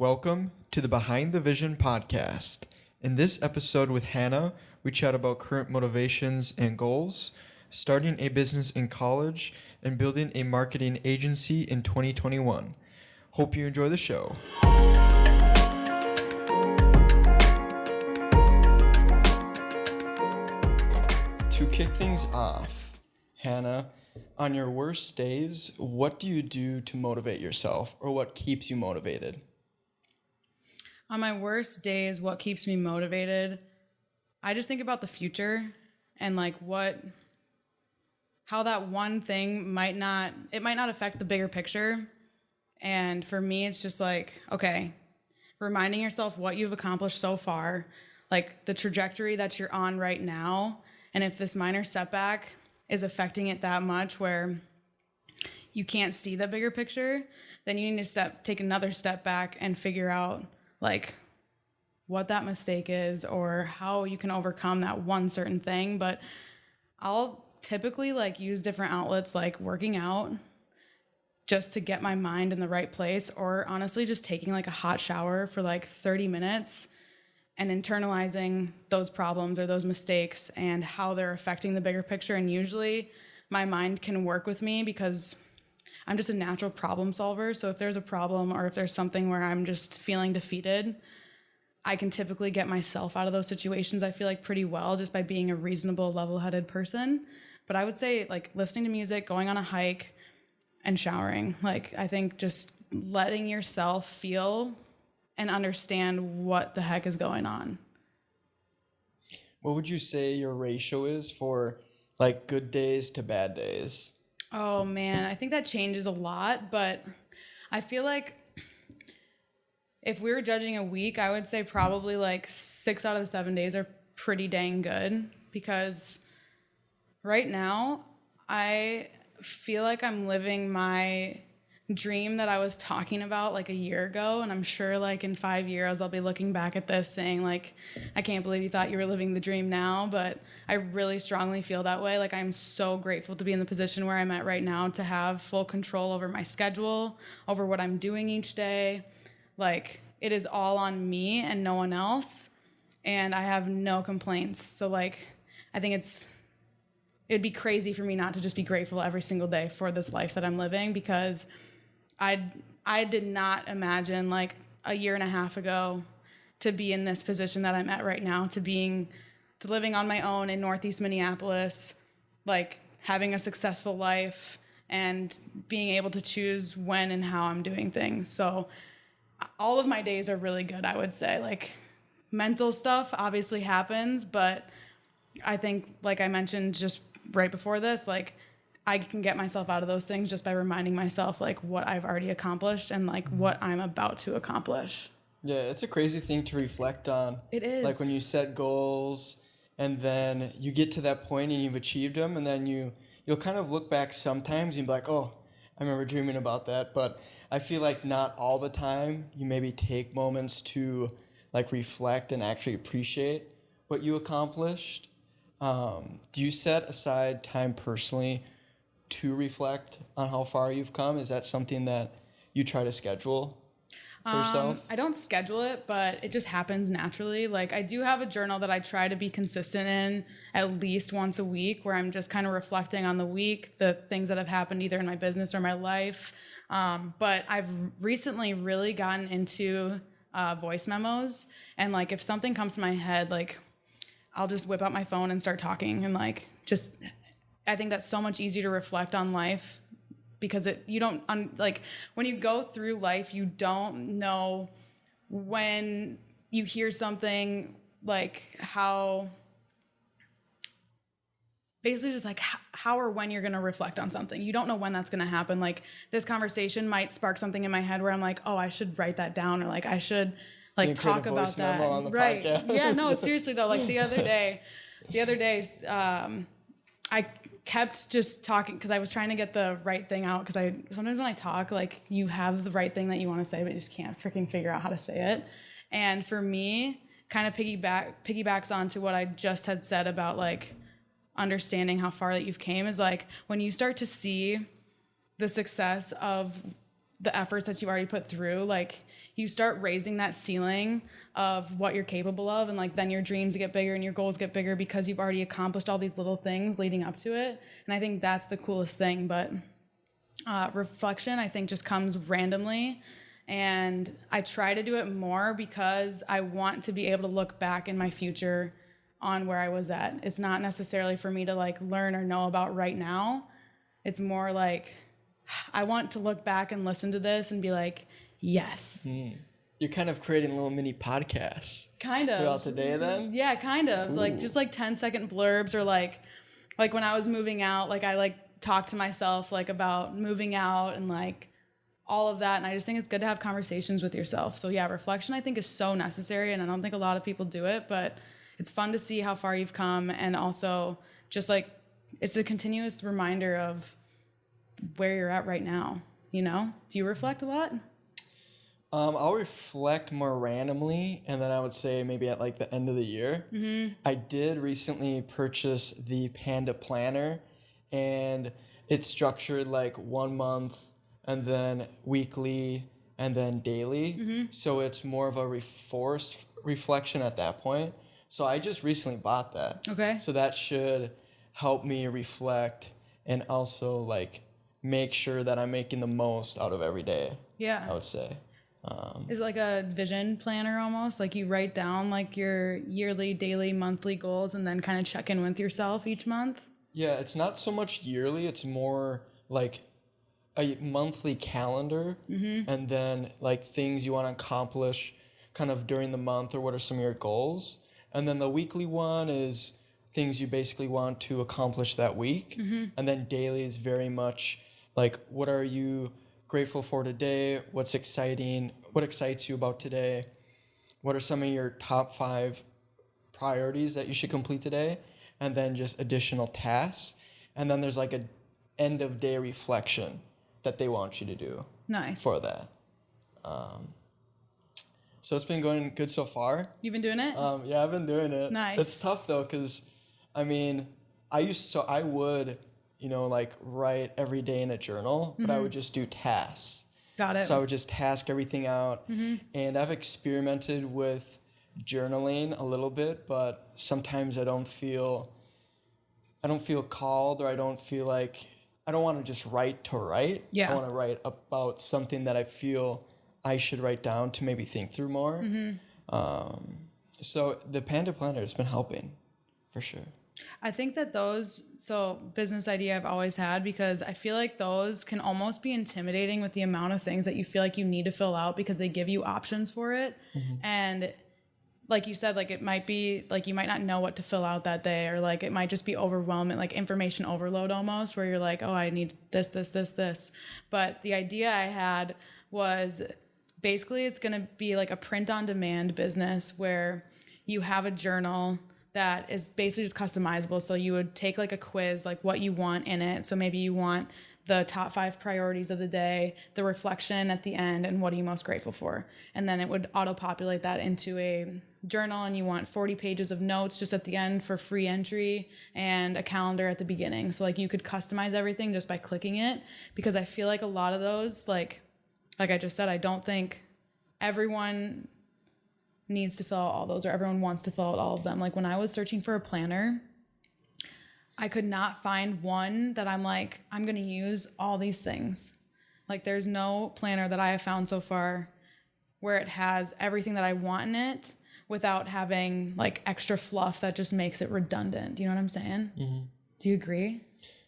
Welcome to the Behind the Vision podcast. In this episode with Hannah, we chat about current motivations and goals, starting a business in college, and building a marketing agency in 2021. Hope you enjoy the show. To kick things off, Hannah, on your worst days, what do you do to motivate yourself, or what keeps you motivated? On my worst days, what keeps me motivated? I just think about the future and how that one thing might not affect the bigger picture. And for me, it's just okay, reminding yourself what you've accomplished so far, like the trajectory that you're on right now. And if this minor setback is affecting it that much where you can't see the bigger picture, then you need to take another step back and figure out what that mistake is or how you can overcome that one certain thing. But I'll typically use different outlets like working out just to get my mind in the right place, or honestly just taking a hot shower for 30 minutes and internalizing those problems or those mistakes and how they're affecting the bigger picture. And usually my mind can work with me because I'm just a natural problem solver. So if there's a problem or if there's something where I'm just feeling defeated, I can typically get myself out of those situations, I feel like, pretty well just by being a reasonable, level-headed person. But I would say listening to music, going on a hike, and showering. I think just letting yourself feel and understand what the heck is going on. What would you say your ratio is for good days to bad days? Oh man, I think that changes a lot, but I feel like if we were judging a week, I would say probably 6 out of the 7 days are pretty dang good, because right now I feel like I'm living my dream that I was talking about a year ago, and I'm sure in 5 years I'll be looking back at this saying I can't believe you thought you were living the dream now. But I really strongly feel that way. I'm so grateful to be in the position where I'm at right now, to have full control over my schedule, over what I'm doing each day. It is all on me and no one else, and I have no complaints. So I think it'd be crazy for me not to just be grateful every single day for this life that I'm living, because I did not imagine a year and a half ago to be in this position that I'm at right now, to living on my own in Northeast Minneapolis, having a successful life and being able to choose when and how I'm doing things. So all of my days are really good, I would say. Mental stuff obviously happens, but I think, I mentioned just right before this, I can get myself out of those things just by reminding myself what I've already accomplished and what I'm about to accomplish. Yeah, it's a crazy thing to reflect on. It is. When you set goals and then you get to that point and you've achieved them, and then you'll kind of look back sometimes and be like, oh, I remember dreaming about that. But I feel not all the time you maybe take moments to reflect and actually appreciate what you accomplished. Do you set aside time personally to reflect on how far you've come? Is that something that you try to schedule for yourself? I don't schedule it, but it just happens naturally. I do have a journal that I try to be consistent in at least once a week, where I'm just kind of reflecting on the week, the things that have happened either in my business or my life. But I've recently really gotten into voice memos, and if something comes to my head, I'll just whip out my phone and start talking, and I think that's so much easier to reflect on life, because when you go through life, you don't know when you hear something how basically just how or when you're going to reflect on something. You don't know when that's going to happen. This conversation might spark something in my head where I'm oh, I should write that down, or I should talk about that. Right. Podcast. Yeah, no, seriously though, the other day, I kept just talking because I was trying to get the right thing out, because sometimes when I talk, you have the right thing that you want to say, but you just can't freaking figure out how to say it. And for me, kind of piggybacks onto what I just had said about understanding how far that you've came, is when you start to see the success of the efforts that you've already put through, you start raising that ceiling of what you're capable of, and like then your dreams get bigger and your goals get bigger because you've already accomplished all these little things leading up to it. And I think that's the coolest thing. But reflection, I think, just comes randomly. And I try to do it more because I want to be able to look back in my future on where I was at. It's not necessarily for me to like learn or know about right now. It's more like I want to look back and listen to this and be like, yes. You're kind of creating little mini podcasts. Kind of. Throughout the day then? Yeah, kind of. Ooh. Like just like 10-second blurbs, or like when I was moving out, like I like talked to myself like about moving out and like all of that. And I just think it's good to have conversations with yourself. So yeah, reflection I think is so necessary, and I don't think a lot of people do it, but it's fun to see how far you've come, and also just like it's a continuous reminder of where you're at right now, you know? Do you reflect a lot? I'll reflect more randomly, and then I would say maybe at like the end of the year. I did recently purchase the Panda Planner, and it's structured like 1 month, and then weekly, and then daily. So it's more of a forced reflection at that point. So I just recently bought that. Okay. So that should help me reflect and also like make sure that I'm making the most out of every day. Yeah. I would say. Is it like a vision planner almost? Like you write down like your yearly, daily, monthly goals and then kind of check in with yourself each month? Yeah, it's not so much yearly. It's more like a monthly calendar, and then like things you want to accomplish kind of during the month, or what are some of your goals. And then the weekly one is things you basically want to accomplish that week. And then daily is very much like, what are you grateful for today? What's exciting? What excites you about today? What are some of your top 5 priorities that you should complete today? And then just additional tasks. And then there's like a end of day reflection that they want you to do. Nice. For that. So it's been going good so far. You've been doing it? Yeah, I've been doing it. Nice. It's tough though, because I mean, I would, like write every day in a journal, but I would just do tasks. Got it. So I would just task everything out. And I've experimented with journaling a little bit, but sometimes I don't feel called, or I don't feel like, I don't want to just write to write. Yeah. I want to write about something that I feel I should write down to maybe think through more. So the Panda Planner has been helping for sure. I think that business idea I've always had, because I feel like those can almost be intimidating with the amount of things that you feel like you need to fill out, because they give you options for it. And like you said, like it might be like you might not know what to fill out that day, or like it might just be overwhelming, like information overload almost, where you're like, oh, I need this, this, this, this. But the idea I had was basically it's going to be like a print on demand business where you have a journal that is basically just customizable. So you would take like a quiz, like what you want in it. So maybe you want the top 5 priorities of the day, the reflection at the end, and what are you most grateful for? And then it would auto-populate that into a journal, and you want 40 pages of notes just at the end for free entry, and a calendar at the beginning. So like you could customize everything just by clicking it, because I feel like a lot of those, like I just said, I don't think everyone needs to fill out all those, or everyone wants to fill out all of them. Like when I was searching for a planner, I could not find one that I'm like, I'm going to use all these things. Like there's no planner that I have found so far where it has everything that I want in it without having like extra fluff that just makes it redundant. Do you know what I'm saying? Do you agree?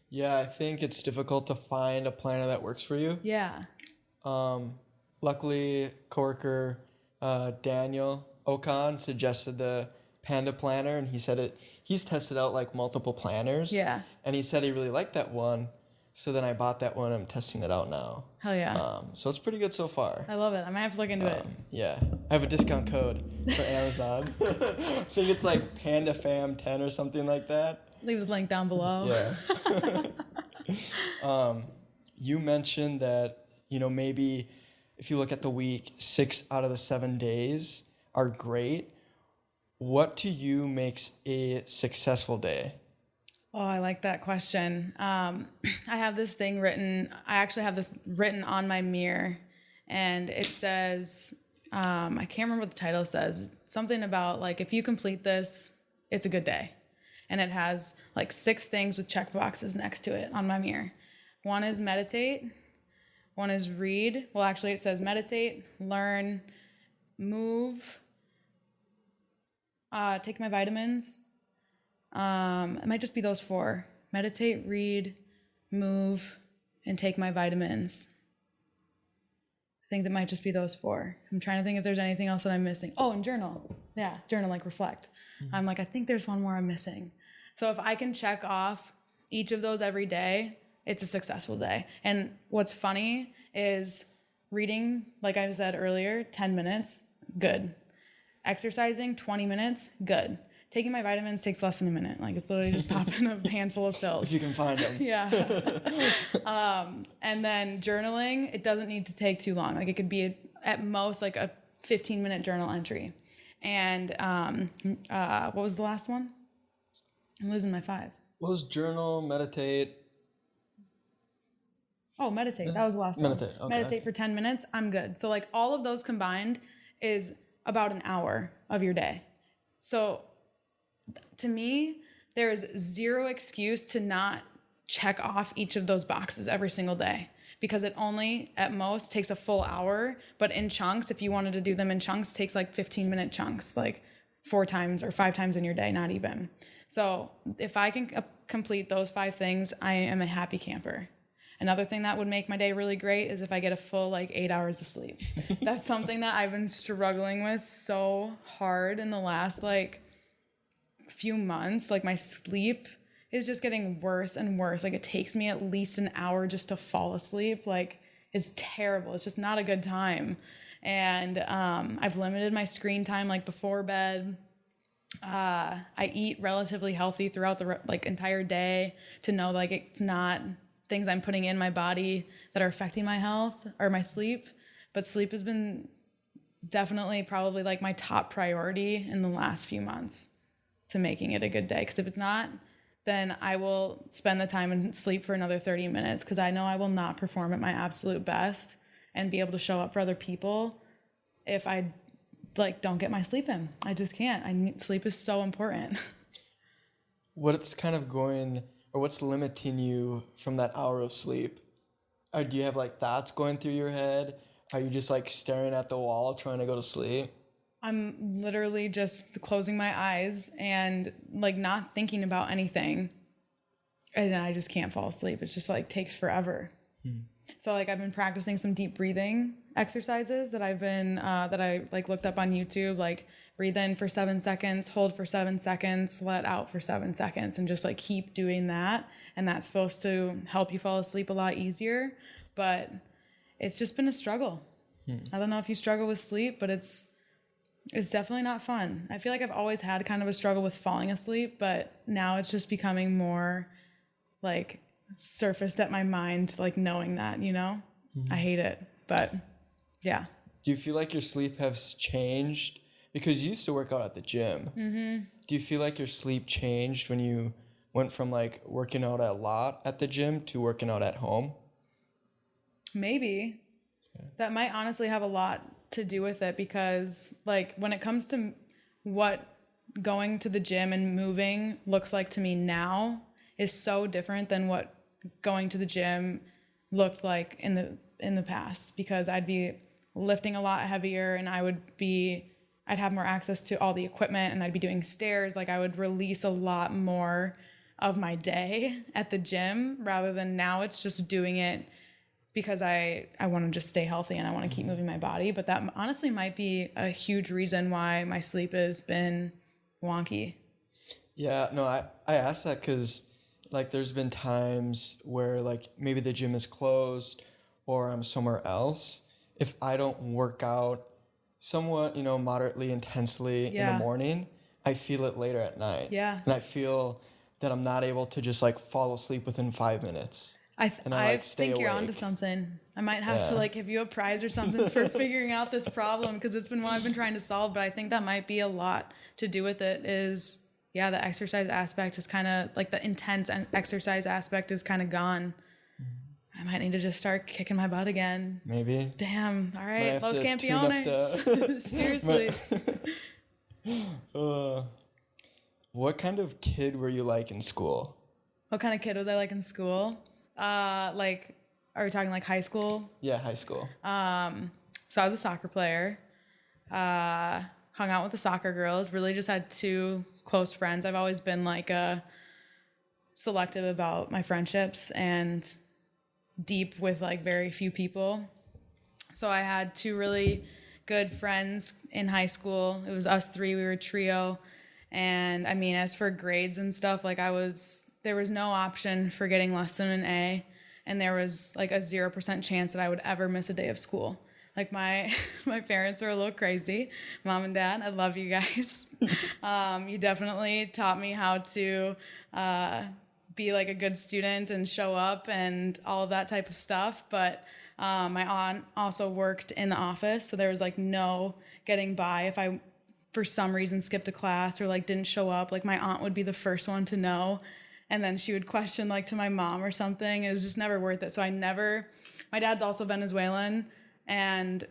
Yeah, I think it's difficult to find a planner that works for you. Yeah. Luckily, coworker Daniel Okan suggested the Panda Planner, and he said he's tested out like multiple planners. Yeah. And he said he really liked that one. So then I bought that one. I'm testing it out now. Hell yeah. So it's pretty good so far. I love it. I might have to look into it. Yeah. I have a discount code for Amazon. I think it's like PandaFam10 or something like that. Leave the link down below. Yeah. You mentioned that, maybe if you look at the week, 6 out of the 7 days are great. What to you makes a successful day? Oh, I like that question. I have this thing written. I actually have this written on my mirror, and it says, I can't remember what the title says. Something about like, if you complete this, it's a good day. And it has like 6 things with check boxes next to it on my mirror. One is meditate. One is read. Well, actually it says meditate, learn, move, take my vitamins. It might just be those 4. Meditate, read, move, and take my vitamins. I think that might just be those 4. I'm trying to think if there's anything else that I'm missing. Oh, and journal. Yeah, journal, like reflect. I'm like, I think there's one more I'm missing. So if I can check off each of those every day, it's a successful day. And what's funny is reading, like I said earlier, 10 minutes, good. Exercising, 20 minutes, good. Taking my vitamins takes less than a minute. Like it's literally just popping a handful of pills. If you can find them. Yeah. And then journaling, it doesn't need to take too long. Like it could be at most like a 15-minute journal entry. And what was the last one? I'm losing my 5. What was journal, meditate? Oh, meditate. That was the last one. Meditate. Okay. Meditate for 10 minutes. I'm good. So like all of those combined is about an hour of your day. So to me, there is zero excuse to not check off each of those boxes every single day, because it only at most takes a full hour, but in chunks, if you wanted to do them in chunks, takes like 15-minute chunks, like 4 times or 5 times in your day, not even. So if I can complete those 5 things, I am a happy camper. Another thing that would make my day really great is if I get a full like 8 hours of sleep. That's something that I've been struggling with so hard in the last like few months. Like my sleep is just getting worse and worse. Like it takes me at least an hour just to fall asleep. Like it's terrible. It's just not a good time. And I've limited my screen time like before bed. I eat relatively healthy throughout the like entire day to know like it's not things I'm putting in my body that are affecting my health or my sleep. But sleep has been definitely probably like my top priority in the last few months to making it a good day. Because if it's not, then I will spend the time and sleep for another 30 minutes because I know I will not perform at my absolute best and be able to show up for other people if I like don't get my sleep in. I just can't. Sleep is so important. What's kind of going, or what's limiting you from that hour of sleep? Or do you have like thoughts going through your head? Are you just like staring at the wall trying to go to sleep? I'm literally just closing my eyes and like not thinking about anything. And I just can't fall asleep. It's just like takes forever. So like I've been practicing some deep breathing exercises that I've been, that I like looked up on YouTube, like breathe in for 7 seconds, hold for 7 seconds, let out for 7 seconds, and just like keep doing that. And that's supposed to help you fall asleep a lot easier, but it's just been a struggle. I don't know if you struggle with sleep, but it's definitely not fun. I feel like I've always had kind of a struggle with falling asleep, but now it's just becoming more like surfaced at my mind, like knowing that, you know, I hate it, but yeah. Do you feel like your sleep has changed? Because you used to work out at the gym. Do you feel like your sleep changed when you went from like working out a lot at the gym to working out at home? Maybe. That might honestly have a lot to do with it, because like when it comes to what going to the gym and moving looks like to me now is so different than what going to the gym looked like in the past, because I'd be lifting a lot heavier and I'd have more access to all the equipment and I'd be doing stairs. Like I would release a lot more of my day at the gym, rather than now it's just doing it because I want to just stay healthy and I want to keep moving my body. But that honestly might be a huge reason why my sleep has been wonky. Yeah, no, I asked that because like there's been times where like maybe the gym is closed or I'm somewhere else. If I don't work out somewhat, moderately intensely in the morning, I feel it later at night. Yeah. And I feel that I'm not able to just like fall asleep within 5 minutes. I like, stay think you're awake. onto something. I might have to like give you a prize or something for figuring out this problem, because it's been one I've been trying to solve. But I think that might be a lot to do with it. Is the exercise aspect is kind of like the intense exercise aspect is kind of gone. I might need to just start kicking my butt again. Maybe. Damn. All right. have Los to tune up Campeones. Seriously. What kind of kid were you like in school? What kind of kid was I like in school? Like, are we talking like high school? Yeah, high school. So I was a soccer player. Hung out with the soccer girls. Really just had two close friends. I've always been like selective about my friendships and deep with like very few people. So I had two really good friends in high school. It was us three. We were a trio. And I mean, as for grades and stuff, like there was no option for getting less than an A. And there was like a 0% chance that I would ever miss a day of school. Like my parents are a little crazy. Mom and Dad, I love you guys. You definitely taught me how to be like a good student and show up and all of that type of stuff. But my aunt also worked in the office, so there was like no getting by if I for some reason skipped a class or like didn't show up. Like my aunt would be the first one to know, and then she would question like to my mom or something. It was just never worth it. So my dad's also Venezuelan, and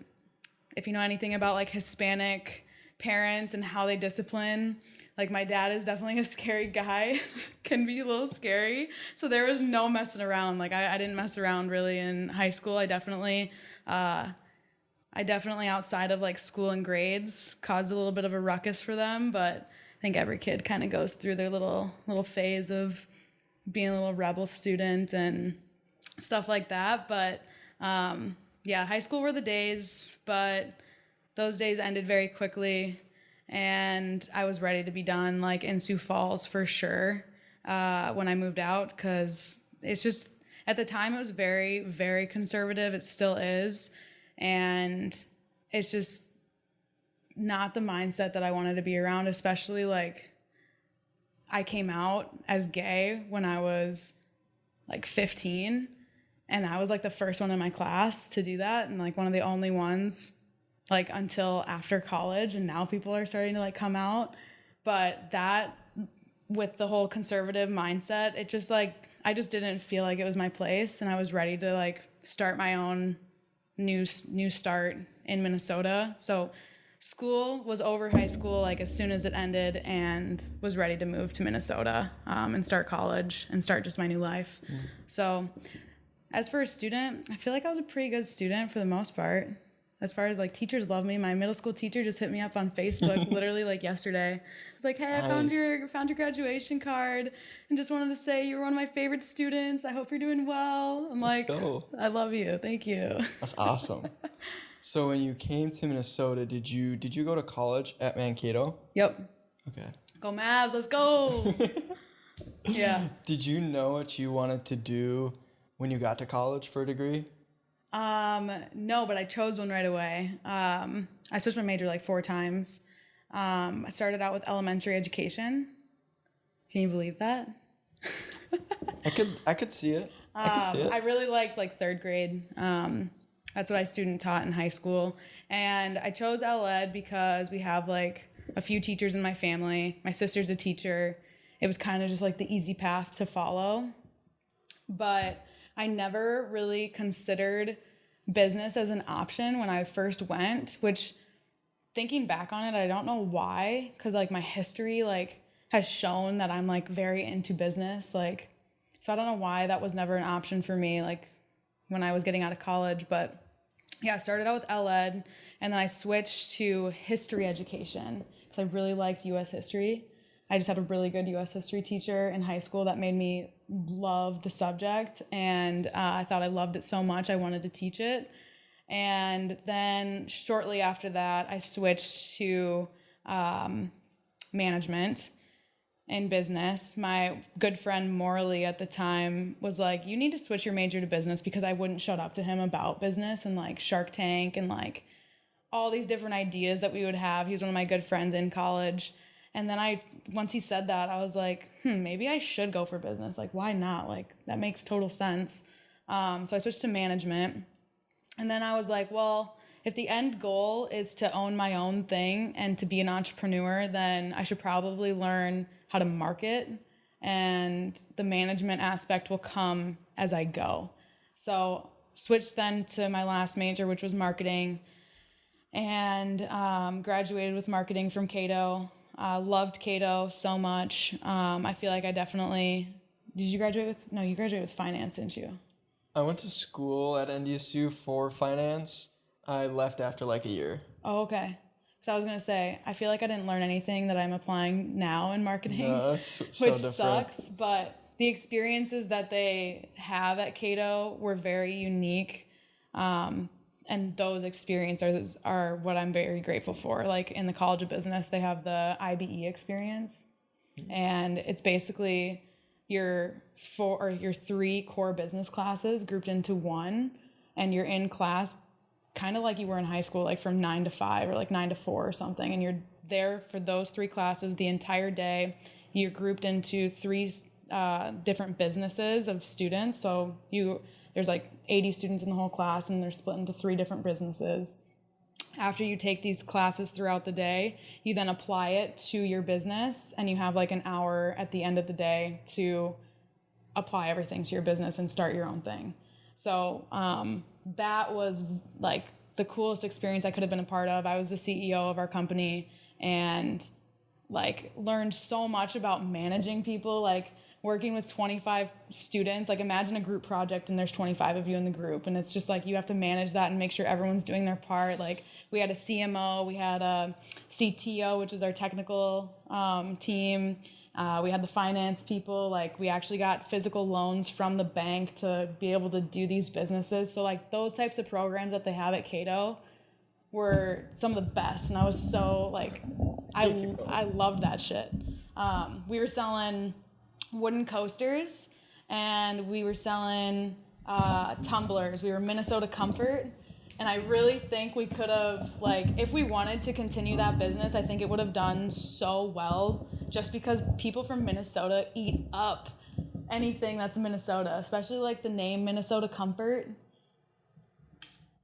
if you know anything about like Hispanic parents and how they discipline, like my dad is definitely a scary guy, can be a little scary. So there was no messing around. Like I didn't mess around really in high school. I definitely outside of like school and grades caused a little bit of a ruckus for them, but I think every kid kind of goes through their little phase of being a little rebel student and stuff like that. But yeah, high school were the days, but those days ended very quickly, and I was ready to be done like in Sioux Falls for sure when I moved out, because it's just at the time it was very, very conservative. It still is. And it's just not the mindset that I wanted to be around, especially like I came out as gay when I was like 15, and I was like the first one in my class to do that, and like one of the only ones like until after college, and now people are starting to like come out. But that, with the whole conservative mindset, it just like I just didn't feel like it was my place, and I was ready to like start my own new start in Minnesota. So school was over high school like as soon as it ended, and was ready to move to Minnesota and start college and start just my new life. So as for a student, I feel like I was a pretty good student for the most part. As far as like teachers love me, my middle school teacher just hit me up on Facebook literally like yesterday. It's like, hey, I found your graduation card and just wanted to say you were one of my favorite students. I hope you're doing well. I'm like, I love you. Thank you. That's awesome. So when you came to Minnesota, did you go to college at Mankato? Yep. Okay. Go Mavs, let's go. Yeah. Did you know what you wanted to do when you got to college for a degree? No, but I chose one right away. I switched my major like 4 times. I started out with elementary education. Can you believe that? I could see it. I really liked like 3rd grade. That's what I student taught in high school. And I chose Ed because we have like a few teachers in my family. My sister's a teacher. It was kind of just like the easy path to follow. But I never really considered business as an option when I first went, which thinking back on it, I don't know why, because like my history like has shown that I'm like very into business. Like, so I don't know why that was never an option for me like when I was getting out of college. But yeah, I started out with Ed, and then I switched to history education because I really liked U.S. history. I just had a really good U.S. history teacher in high school that made me love the subject, and I thought I loved it so much I wanted to teach it. And then shortly after that, I switched to management in business. My good friend Morley at the time was like, you need to switch your major to business, because I wouldn't shut up to him about business and like Shark Tank and like all these different ideas that we would have. He was one of my good friends in college. And then once he said that, I was like, maybe I should go for business. Like, why not? Like, that makes total sense. So I switched to management. And then I was like, well, if the end goal is to own my own thing and to be an entrepreneur, then I should probably learn how to market, and the management aspect will come as I go. So switched then to my last major, which was marketing, and graduated with marketing from Cato. Loved Cato so much. I feel like I definitely... Did you graduate with... No, you graduated with finance, didn't you? I went to school at NDSU for finance. I left after like a year. Oh, okay. So I was going to say, I feel like I didn't learn anything that I'm applying now in marketing, No, it's so which different. sucks, but the experiences that they have at Cato were very unique. And those experiences are what I'm very grateful for. Like in the College of Business, they have the IBE experience. And it's basically your 3 core business classes grouped into one. And you're in class kind of like you were in high school, like from 9 to 5 or like 9 to 4 or something. And you're there for those 3 classes the entire day. You're grouped into 3 different businesses of students. So there's like 80 students in the whole class, and they're split into 3 different businesses. After you take these classes throughout the day, you then apply it to your business, and you have like an hour at the end of the day to apply everything to your business and start your own thing. So that was like the coolest experience I could have been a part of. I was the CEO of our company and like learned so much about managing people, like working with 25 students. Like imagine a group project and there's 25 of you in the group, and it's just like you have to manage that and make sure everyone's doing their part. Like we had a CMO, we had a CTO, which is our technical team. We had the finance people. Like we actually got physical loans from the bank to be able to do these businesses. So like those types of programs that they have at Cato were some of the best, and I was so like I loved that shit. We were selling wooden coasters, and we were selling tumblers. We were Minnesota Comfort, and I really think we could have, like, if we wanted to continue that business, I think it would have done so well, just because people from Minnesota eat up anything that's Minnesota, especially like the name Minnesota Comfort.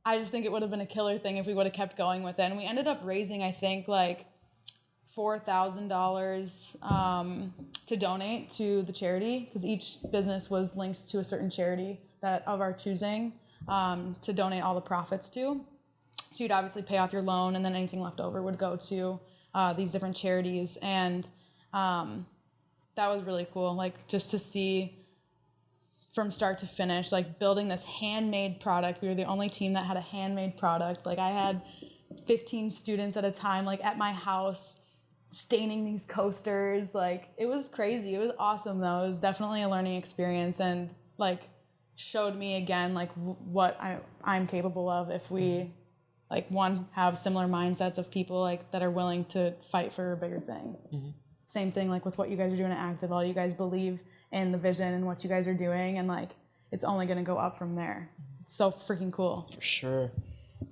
I just think it would have been a killer thing if we would have kept going with it. And we ended up raising, I think, like $4,000 to donate to the charity, because each business was linked to a certain charity that of our choosing, to donate all the profits to. So you'd obviously pay off your loan, and then anything left over would go to these different charities. And that was really cool, like just to see from start to finish, like building this handmade product. We were the only team that had a handmade product. Like I had 15 students at a time, like at my house, staining these coasters. Like it was crazy. It was awesome though. It was definitely a learning experience, and like showed me again like what I'm capable of if we like have similar mindsets of people like that are willing to fight for a bigger thing. Mm-hmm. Same thing like with what you guys are doing at Active. All you guys believe in the vision and what you guys are doing, and like it's only going to go up from there. It's so freaking cool. For sure.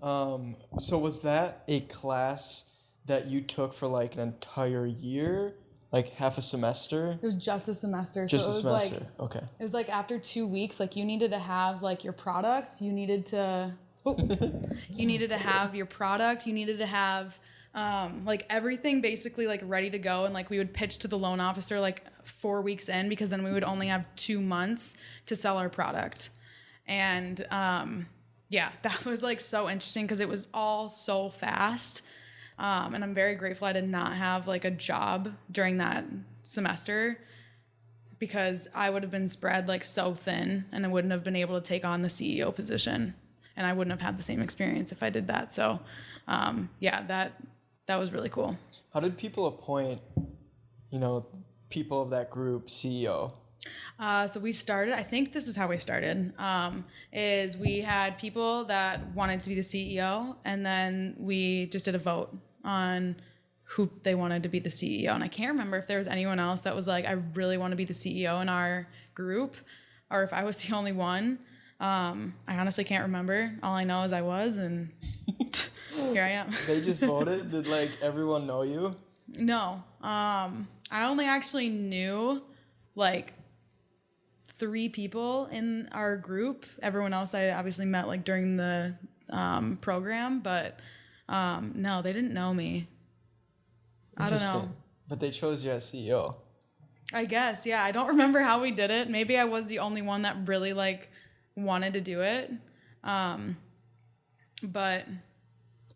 So was that a class that you took for like an entire year, like half a semester? It was just a semester. Just so a it was semester. Like, okay. It was like after 2 weeks, like you needed to have like your product. You needed to have your product. You needed to have like everything basically like ready to go, and like we would pitch to the loan officer like 4 weeks in, because then we would only have 2 months to sell our product. And yeah, that was like so interesting because it was all so fast. And I'm very grateful I did not have like a job during that semester, because I would have been spread like so thin, and I wouldn't have been able to take on the CEO position, and I wouldn't have had the same experience if I did that. So yeah, that was really cool. How did people appoint, people of that group CEO? So we started, I think this is how we started, is we had people that wanted to be the CEO, and then we just did a vote on who they wanted to be the CEO. And I can't remember if there was anyone else that was like, I really want to be the CEO in our group, or if I was the only one. I honestly can't remember. All I know is I was, and here I am. They just voted? Did like everyone know you? No. I only actually knew like 3 people in our group. Everyone else I obviously met like during the program, but no, they didn't know me. I don't know. But they chose you as CEO. I guess, yeah. I don't remember how we did it. Maybe I was the only one that really like wanted to do it. But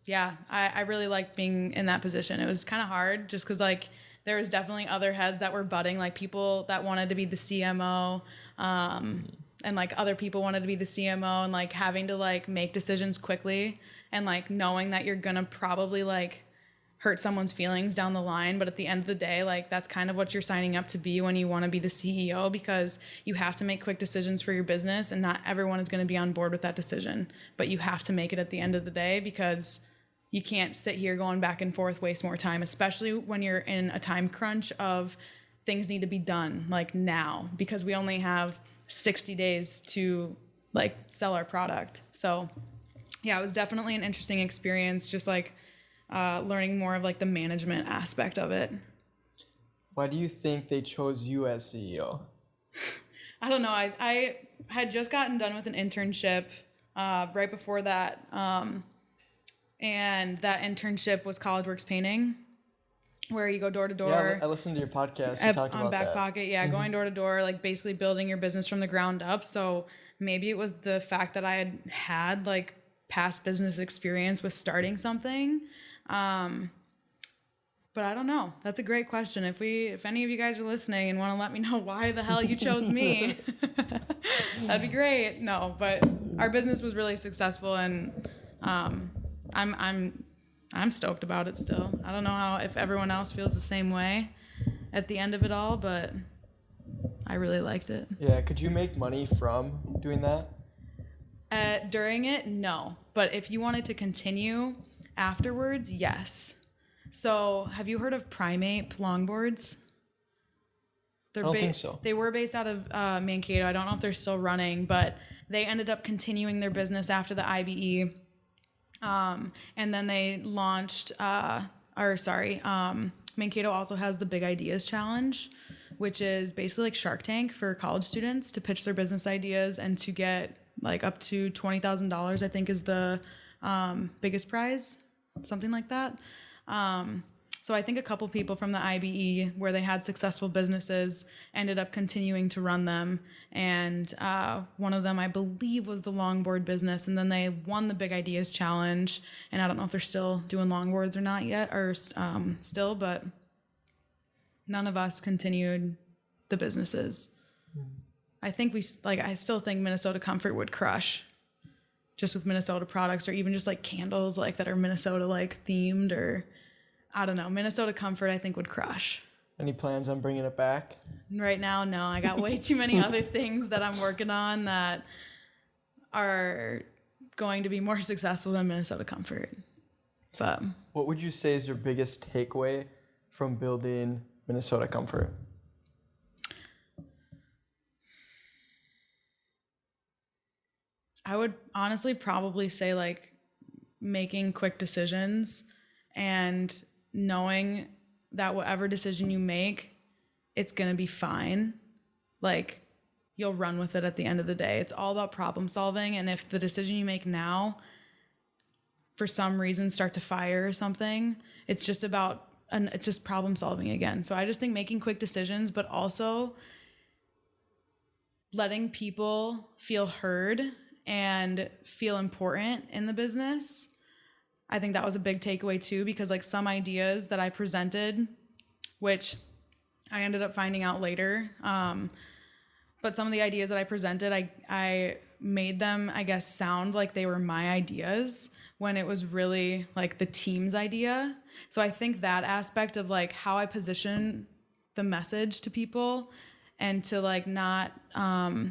yeah, I really liked being in that position. It was kind of hard just because like there was definitely other heads that were budding, like people that wanted to be the CMO, and like other people wanted to be the CMO, and like having to like make decisions quickly and like knowing that you're gonna probably like hurt someone's feelings down the line. But at the end of the day, like that's kind of what you're signing up to be when you want to be the CEO, because you have to make quick decisions for your business, and not everyone is going to be on board with that decision, but you have to make it at the end of the day, because you can't sit here going back and forth, waste more time, especially when you're in a time crunch of things need to be done like now, because we only have 60 days to like sell our product. So yeah, it was definitely an interesting experience, just like learning more of like the management aspect of it. Why do you think they chose you as CEO? I don't know. I had just gotten done with an internship right before that. And that internship was College Works Painting, where you go door to door. Yeah, I listened to your podcast. You talked On about Back that. Pocket, yeah, going door to door, like basically building your business from the ground up. So maybe it was the fact that I had like past business experience with starting something. But I don't know. That's a great question. If any of you guys are listening and want to let me know why the hell you chose me, that'd be great. No, but our business was really successful, and I'm stoked about it still. I don't know if everyone else feels the same way at the end of it all, but I really liked it. Yeah, could you make money from doing that? During it, no. But if you wanted to continue afterwards, yes. So have you heard of Primate longboards? I don't think so. They were based out of Mankato. I don't know if they're still running, but they ended up continuing their business after the IBE. And then they launched, Mankato also has the Big Ideas Challenge, which is basically like Shark Tank for college students to pitch their business ideas and to get like up to $20,000, I think is the biggest prize, something like that. So I think a couple people from the IBE where they had successful businesses ended up continuing to run them. And one of them, I believe, was the longboard business. And then they won the Big Ideas Challenge. And I don't know if they're still doing longboards or not yet, or still, but none of us continued the businesses. I think I still think Minnesota Comfort would crush just with Minnesota products, or even just like candles like that are Minnesota like themed, or I don't know. Minnesota Comfort, I think, would crush. Any plans on bringing it back? Right now, no. I got way too many other things that I'm working on that are going to be more successful than Minnesota Comfort. But what would you say is your biggest takeaway from building Minnesota Comfort? I would honestly probably say like making quick decisions and knowing that whatever decision you make, it's going to be fine. Like you'll run with it at the end of the day. It's all about problem solving. And if the decision you make now, for some reason, start to fire or something, it's just problem solving again. So I just think making quick decisions, but also letting people feel heard and feel important in the business. I think that was a big takeaway too, because like some ideas that I presented, which I ended up finding out later, but some of the ideas that I presented, I made them, I guess, sound like they were my ideas when it was really like the team's idea. So I think that aspect of like how I position the message to people and to like not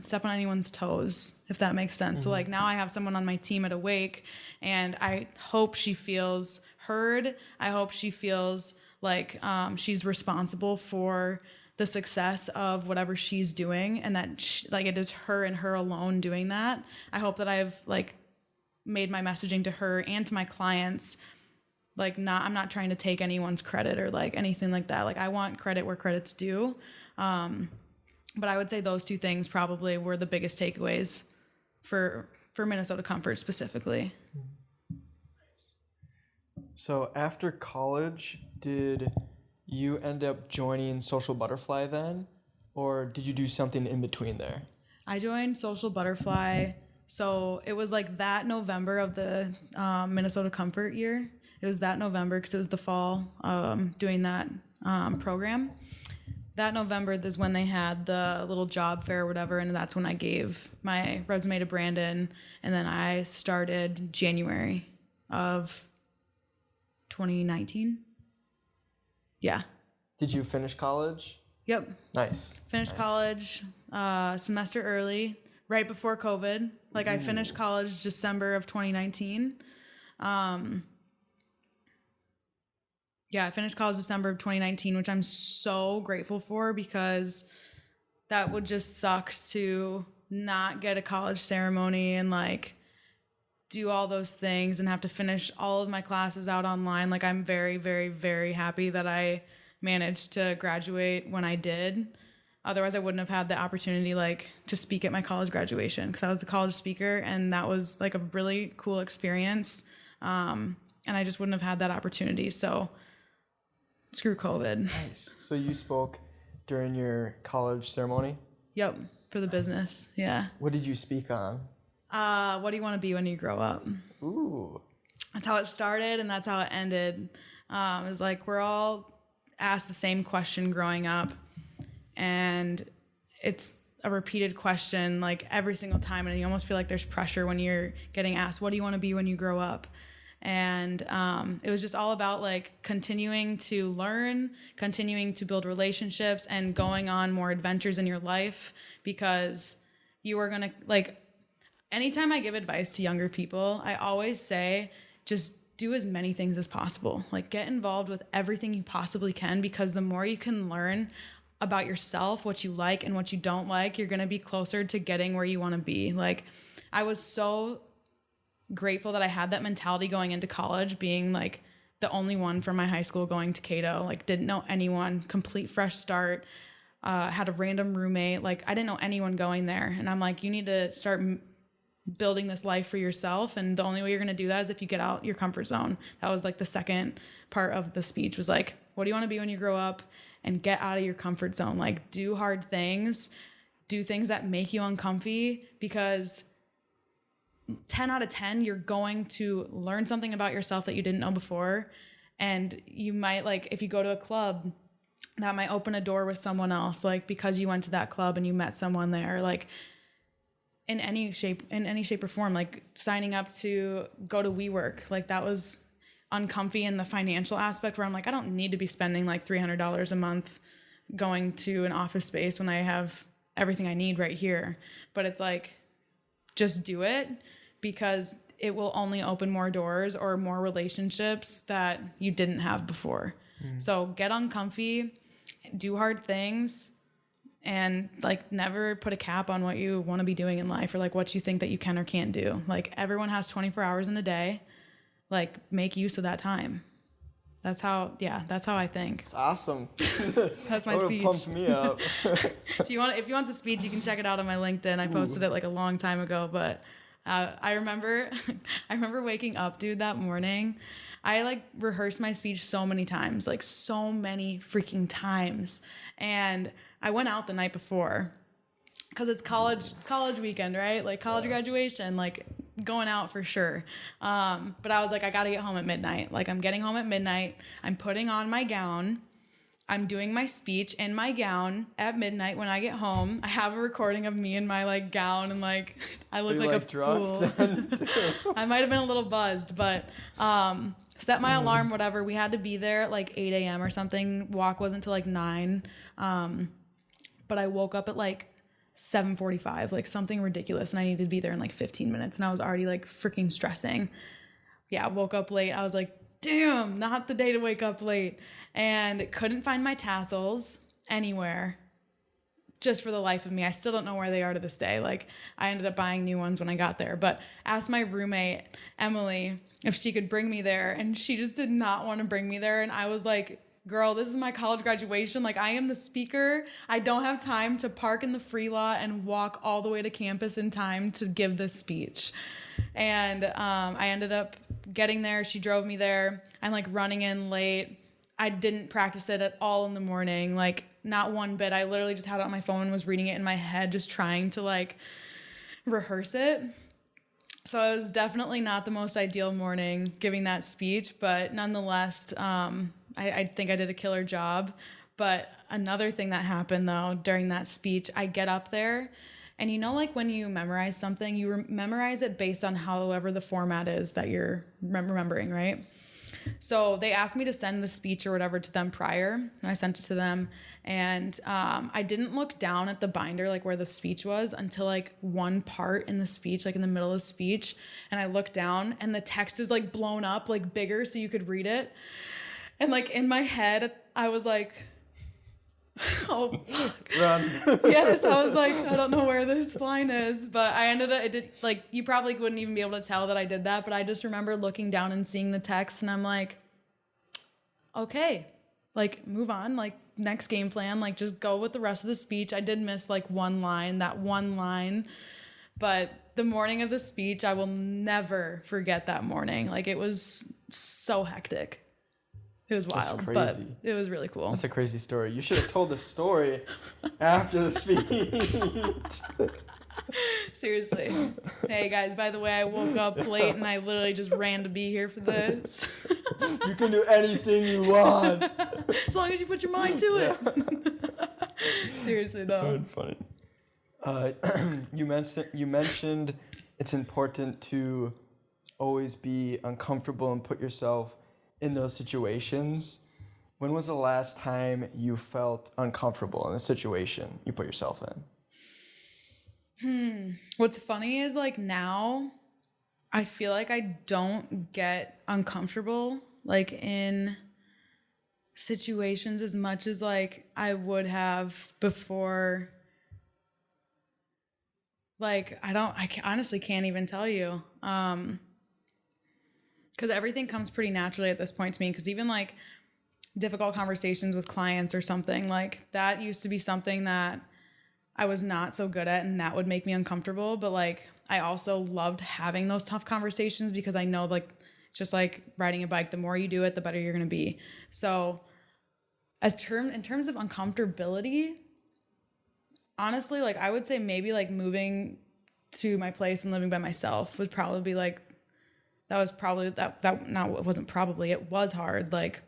step on anyone's toes, if that makes sense. Mm-hmm. So like now I have someone on my team at Awake, and I hope she feels heard. I hope she feels like she's responsible for the success of whatever she's doing, and that like it is her and her alone doing that. I hope that I've like made my messaging to her and to my clients like I'm not trying to take anyone's credit or like anything like that. Like I want credit where credit's due. But I would say those two things probably were the biggest takeaways for Minnesota Comfort specifically. Nice. So after college, did you end up joining Social Butterfly then? Or did you do something in between there? I joined Social Butterfly. So it was like that November of the Minnesota Comfort year. It was that November because it was the fall doing that program. That November is when they had the little job fair or whatever, and that's when I gave my resume to Brandon, and then I started January of 2019. Yeah. Did you finish college? Yep. Nice. Finished college semester early, right before COVID. Like I finished college December of 2019. Yeah, I finished college December of 2019, which I'm so grateful for because that would just suck to not get a college ceremony and like do all those things and have to finish all of my classes out online. Like I'm very, very, very happy that I managed to graduate when I did. Otherwise, I wouldn't have had the opportunity like to speak at my college graduation because I was the college speaker and that was like a really cool experience. And I just wouldn't have had that opportunity. So screw COVID. Nice. So you spoke during your college ceremony? Yep, for the business. Yeah. What did you speak on? What do you want to be when you grow up? Ooh. That's how it started and that's how it ended. It was like we're all asked the same question growing up, and it's a repeated question like every single time, and you almost feel like there's pressure when you're getting asked, what do you want to be when you grow up? And it was just all about like continuing to learn, continuing to build relationships, and going on more adventures in your life, because you are going to like, anytime I give advice to younger people, I always say, just do as many things as possible. Like get involved with everything you possibly can, because the more you can learn about yourself, what you like and what you don't like, you're going to be closer to getting where you want to be. Like I was so grateful that I had that mentality going into college, being like the only one from my high school going to Cato, like didn't know anyone, complete fresh start, had a random roommate. Like I didn't know anyone going there. And I'm like, you need to start building this life for yourself. And the only way you're going to do that is if you get out your comfort zone. That was like the second part of the speech was like, what do you want to be when you grow up? And get out of your comfort zone. Like do hard things, do things that make you uncomfy, because 10 out of 10, you're going to learn something about yourself that you didn't know before. And you might, like, if you go to a club, that might open a door with someone else, like, because you went to that club and you met someone there, like, in any shape or form, like signing up to go to WeWork, like that was uncomfy in the financial aspect where I'm like, I don't need to be spending like $300 a month going to an office space when I have everything I need right here. But it's like, just do it, because it will only open more doors or more relationships that you didn't have before. So get uncomfy, do hard things, and like never put a cap on what you want to be doing in life or like what you think that you can or can't do. Like everyone has 24 hours in a day. Like make use of that time. That's how I think. It's awesome. That's my speech. Pumped me up. If you want the speech, you can check it out on my LinkedIn. I posted it like a long time ago, but I remember waking up, dude, that morning. I like rehearsed my speech so many times, like so many freaking times. And I went out the night before because it's college weekend, right? Like college graduation, like going out for sure. But I was like, I got to get home at midnight. Like I'm getting home at midnight. I'm putting on my gown. I'm doing my speech in my gown at midnight when I get home. I have a recording of me in my like gown and like I look like a fool. I might have been a little buzzed, but set my alarm, whatever. We had to be there at like 8 a.m. or something. Walk wasn't till like 9. But I woke up at like 7:45, like something ridiculous, and I needed to be there in like 15 minutes, and I was already like freaking stressing. Yeah, woke up late. I was like, damn, not the day to wake up late. And couldn't find my tassels anywhere, just for the life of me. I still don't know where they are to this day. Like I ended up buying new ones when I got there, but asked my roommate Emily if she could bring me there, and she just did not want to bring me there. And I was like, girl, this is my college graduation. Like I am the speaker. I don't have time to park in the free lot and walk all the way to campus in time to give this speech. And I ended up getting there. She drove me there. I'm like running in late. I didn't practice it at all in the morning, like not one bit. I literally just had it on my phone and was reading it in my head, just trying to like rehearse it. So it was definitely not the most ideal morning giving that speech, but nonetheless, I think I did a killer job. But another thing that happened though during that speech, I get up there and like when you memorize something, you memorize it based on however the format is that you're remembering, right? So they asked me to send the speech or whatever to them prior, and I sent it to them. And I didn't look down at the binder, like where the speech was, until like one part in the speech, like in the middle of the speech. And I looked down and the text is like blown up, like bigger so you could read it. And like in my head, I was like, oh, Run. yes, I was like, I don't know where this line is, but I ended up, it did, like, you probably wouldn't even be able to tell that I did that, but I just remember looking down and seeing the text, and I'm like, okay, like, move on, like, next game plan, like, just go with the rest of the speech. I did miss, like, that one line, but the morning of the speech, I will never forget that morning. Like, it was so hectic. It was wild, but it was really cool. That's a crazy story. You should have told the story after the speech. Seriously. Hey, guys, by the way, I woke up late and I literally just ran to be here for this. You can do anything you want. As long as you put your mind to it. Seriously, though. Funny. You mentioned it's important to always be uncomfortable and put yourself in those situations. When was the last time you felt uncomfortable in a situation you put yourself in? What's funny is like now I feel like I don't get uncomfortable like in situations as much as like I would have before. Like I honestly can't even tell you. Because everything comes pretty naturally at this point to me. Because even like difficult conversations with clients or something, like that used to be something that I was not so good at and that would make me uncomfortable. But like I also loved having those tough conversations because I know like just like riding a bike, the more you do it, the better you're going to be. So in terms of uncomfortability, honestly, like I would say maybe like moving to my place and living by myself would probably be like, it was hard. Like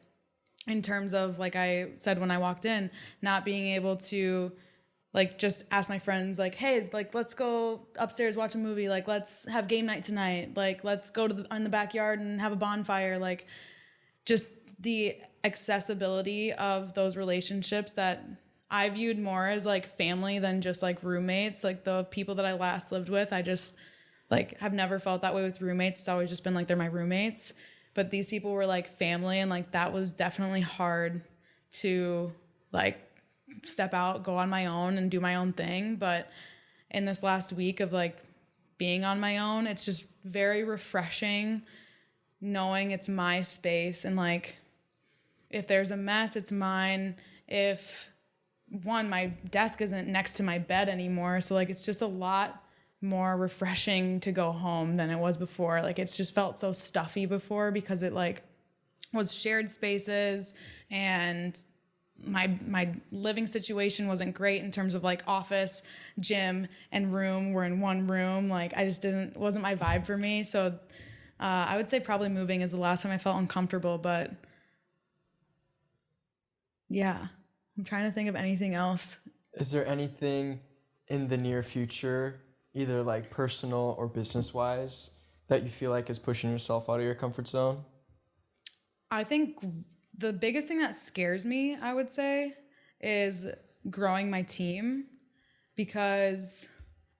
in terms of, like I said, when I walked in, not being able to like just ask my friends like, hey, like let's go upstairs, watch a movie. Like let's have game night tonight. Like let's go in the backyard and have a bonfire. Like just the accessibility of those relationships that I viewed more as like family than just like roommates. Like the people that I last lived with, I just like have never felt that way with roommates. It's always just been like they're my roommates. But these people were like family, and like that was definitely hard to like step out, go on my own and do my own thing. But in this last week of like being on my own, it's just very refreshing knowing it's my space, and like if there's a mess, it's mine. If my desk isn't next to my bed anymore, so like it's just a lot more refreshing to go home than it was before. Like it's just felt so stuffy before because it like was shared spaces, and my living situation wasn't great in terms of like office, gym, and room were in one room. Like I just wasn't my vibe for me. So I would say probably moving is the last time I felt uncomfortable, but yeah, I'm trying to think of anything else. Is there anything in the near future, either like personal or business wise, that you feel like is pushing yourself out of your comfort zone? I think the biggest thing that scares me, I would say, is growing my team, because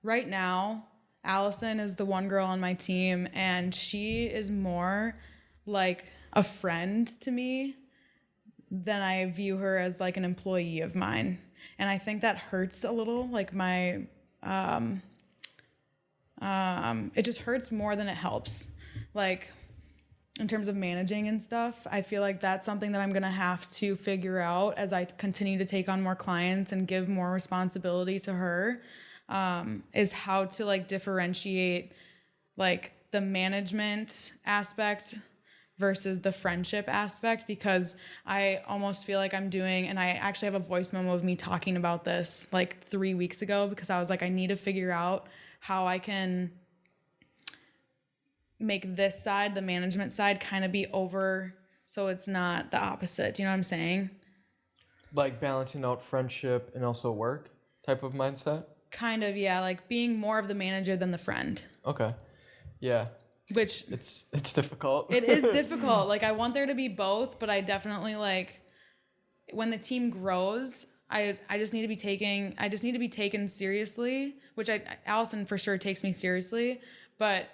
right now Allison is the one girl on my team and she is more like a friend to me than I view her as like an employee of mine. And I think that hurts a little, like my it just hurts more than it helps. Like in terms of managing and stuff, I feel like that's something that I'm gonna have to figure out as I continue to take on more clients and give more responsibility to her, is how to like differentiate like the management aspect versus the friendship aspect, because I almost feel like I'm doing, and I actually have a voice memo of me talking about this like 3 weeks ago, because I was like, I need to figure out how I can make this side, the management side, kind of be over so it's not the opposite. Do you know what I'm saying? Like balancing out friendship and also work type of mindset? Kind of, yeah, like being more of the manager than the friend. Okay. Yeah. Which It's difficult. it is difficult. Like, I want there to be both, but I definitely, like, when the team grows, I just need to be taken seriously, which Allison for sure takes me seriously, but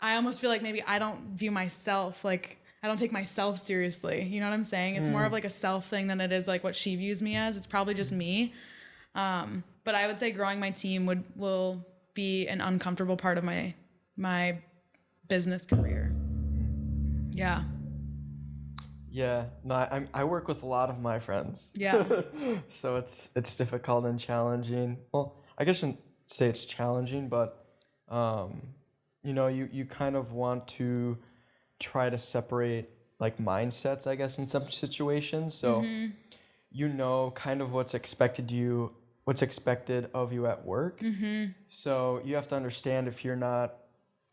I almost feel like maybe I don't view myself, like, I don't take myself seriously. You know what I'm saying? It's more of like a self thing than it is like what she views me as. It's probably just me. But I would say growing my team will be an uncomfortable part of my business career. Yeah. Yeah. No, I work with a lot of my friends. Yeah. So it's difficult and challenging. Well, I guess I shouldn't say it's challenging, but you kind of want to try to separate like mindsets, I guess, in some situations. So kind of what's expected of you at work. So you have to understand if you're not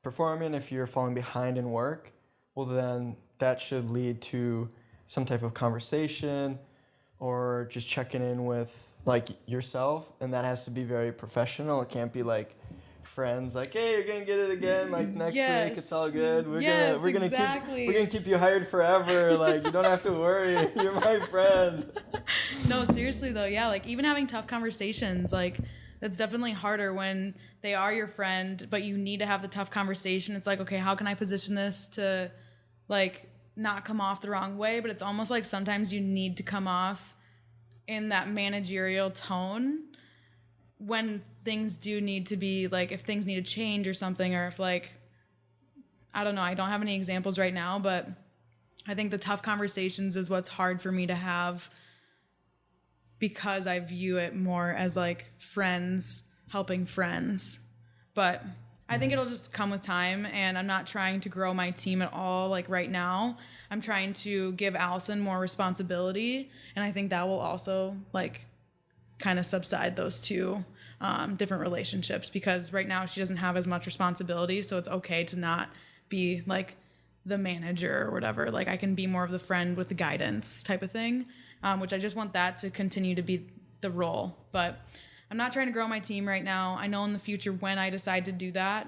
performing, if you're falling behind in work, well then that should lead to some type of conversation or just checking in with like yourself, and that has to be very professional. It can't be like friends like, hey, you're gonna get it again like next week, it's all good, we're gonna keep you hired forever, like you don't have to worry, you're my friend. No, seriously though, yeah, like even having tough conversations, like that's definitely harder when they are your friend, but you need to have the tough conversation. It's like, okay, how can I position this to like not come off the wrong way? But it's almost like sometimes you need to come off in that managerial tone when things do need to be like, if things need to change or something, or if like, I don't know, I don't have any examples right now, but I think the tough conversations is what's hard for me to have, because I view it more as like friends helping friends. But I think it'll just come with time, and I'm not trying to grow my team at all like right now. I'm trying to give Allison more responsibility, and I think that will also like kind of subside those two different relationships, because right now she doesn't have as much responsibility, so it's okay to not be like the manager or whatever. Like I can be more of the friend with the guidance type of thing, which I just want that to continue to be the role. But I'm not trying to grow my team right now. I know in the future when I decide to do that,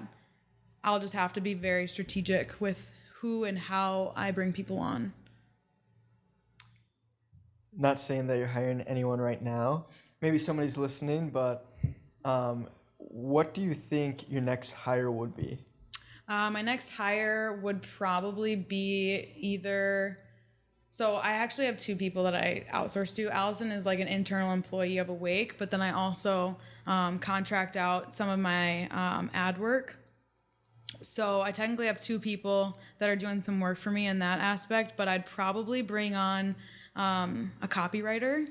I'll just have to be very strategic with who and how I bring people on. Not saying that you're hiring anyone right now. Maybe somebody's listening, but what do you think your next hire would be? My next hire would probably be either... So I actually have two people that I outsource to. Allison is like an internal employee of Awake, but then I also contract out some of my ad work. So I technically have two people that are doing some work for me in that aspect, but I'd probably bring on a copywriter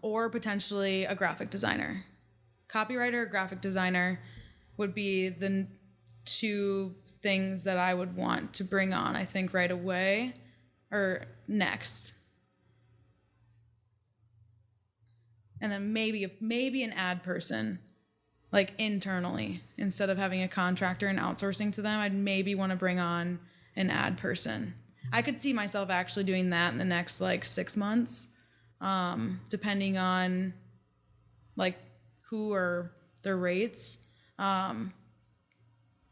or potentially a graphic designer. Copywriter or graphic designer would be the two things that I would want to bring on, I think, right away or next. And then maybe an ad person, like internally, instead of having a contractor and outsourcing to them. I'd maybe want to bring on an ad person. I could see myself actually doing that in the next like 6 months, depending on like who or their rates.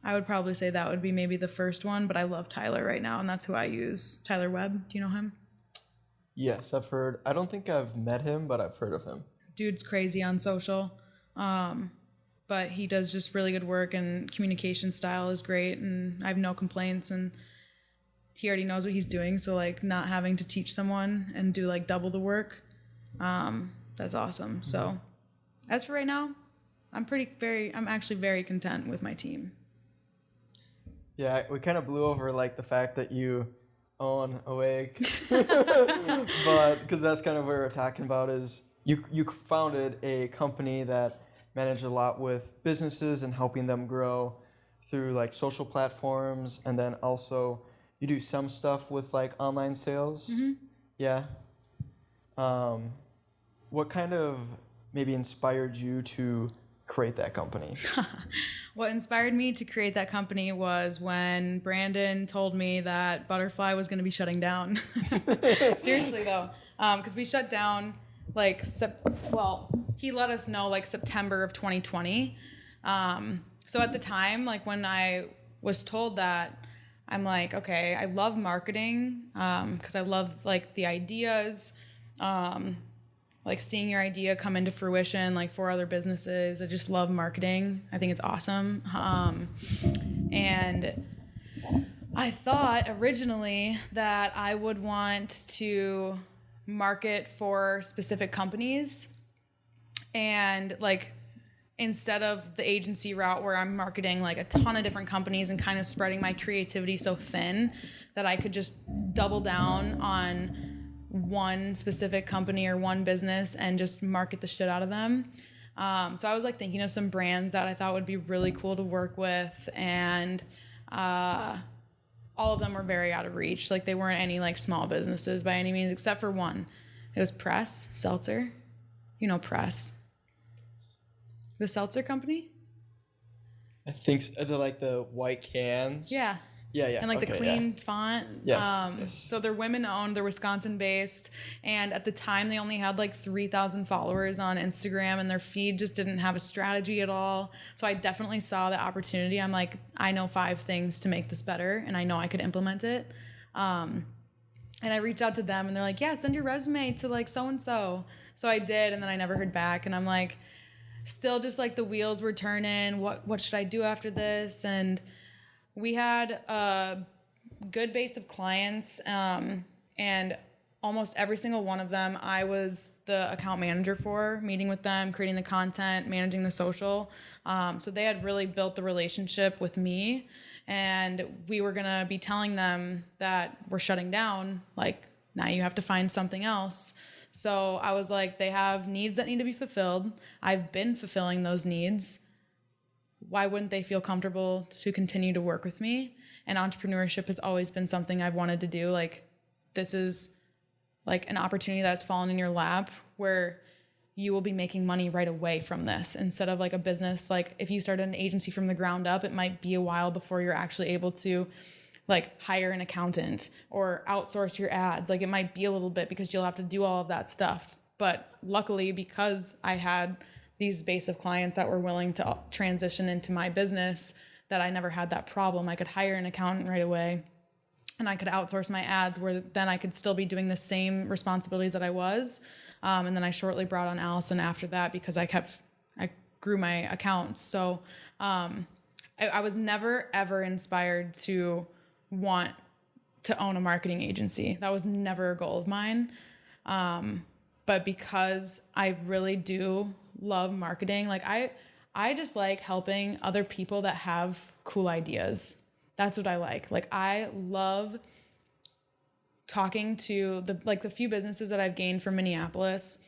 I would probably say that would be maybe the first one, but I love Tyler right now, and that's who I use. Tyler Webb, do you know him? Yes, I've heard. I don't think I've met him, but I've heard of him. Dude's crazy on social, but he does just really good work, and communication style is great, and I have no complaints, and he already knows what he's doing, so like not having to teach someone and do like double the work, that's awesome. So as for right now, I'm actually very content with my team. Yeah, we kind of blew over like the fact that you own Awake, but because that's kind of what we're talking about is you founded a company that managed a lot with businesses and helping them grow through like social platforms, and then also you do some stuff with like online sales. Mm-hmm. Yeah. What kind of maybe inspired you to create that company? What inspired me to create that company was when Brandon told me that Butterfly was going to be shutting down. Seriously though, because we shut down like he let us know like September of 2020. So at the time, like when I was told that, I'm like, okay, I love marketing because I love like the ideas, like seeing your idea come into fruition, like for other businesses. I just love marketing. I think it's awesome. And I thought originally that I would want to market for specific companies, and like instead of the agency route where I'm marketing like a ton of different companies and kind of spreading my creativity so thin that I could just double down on one specific company or one business and just market the shit out of them. So I was like thinking of some brands that I thought would be really cool to work with, and all of them were very out of reach. Like they weren't any like small businesses by any means, except for one. It was Press Seltzer. You know Press. The seltzer company? I think so. They're like the white cans. Yeah. Yeah. And like the clean font. Yes. So they're women owned, they're Wisconsin based. And at the time they only had like 3,000 followers on Instagram, and their feed just didn't have a strategy at all. So I definitely saw the opportunity. I'm like, I know 5 things to make this better, and I know I could implement it. And I reached out to them, and they're like, yeah, send your resume to like so-and-so. So I did, and then I never heard back. And I'm like, still just like the wheels were turning. What should I do after this? And we had a good base of clients, and almost every single one of them I was the account manager for, meeting with them, creating the content, managing the social. So they had really built the relationship with me, and we were gonna be telling them that we're shutting down, like now you have to find something else. So I was like, they have needs that need to be fulfilled. I've been fulfilling those needs. Why wouldn't they feel comfortable to continue to work with me? And entrepreneurship has always been something I've wanted to do. Like, this is like an opportunity that's fallen in your lap where you will be making money right away from this, instead of like a business. Like if you started an agency from the ground up, it might be a while before you're actually able to like hire an accountant or outsource your ads. Like it might be a little bit because you'll have to do all of that stuff. But luckily, because I had these base of clients that were willing to transition into my business, that I never had that problem. I could hire an accountant right away, and I could outsource my ads, where then I could still be doing the same responsibilities that I was. And then I shortly brought on Allison after that because I grew my accounts. So I was never ever inspired to want to own a marketing agency. That was never a goal of mine. But because I really do love marketing, like I just like helping other people that have cool ideas. That's what I like. Like I love talking to the few businesses that I've gained from Minneapolis.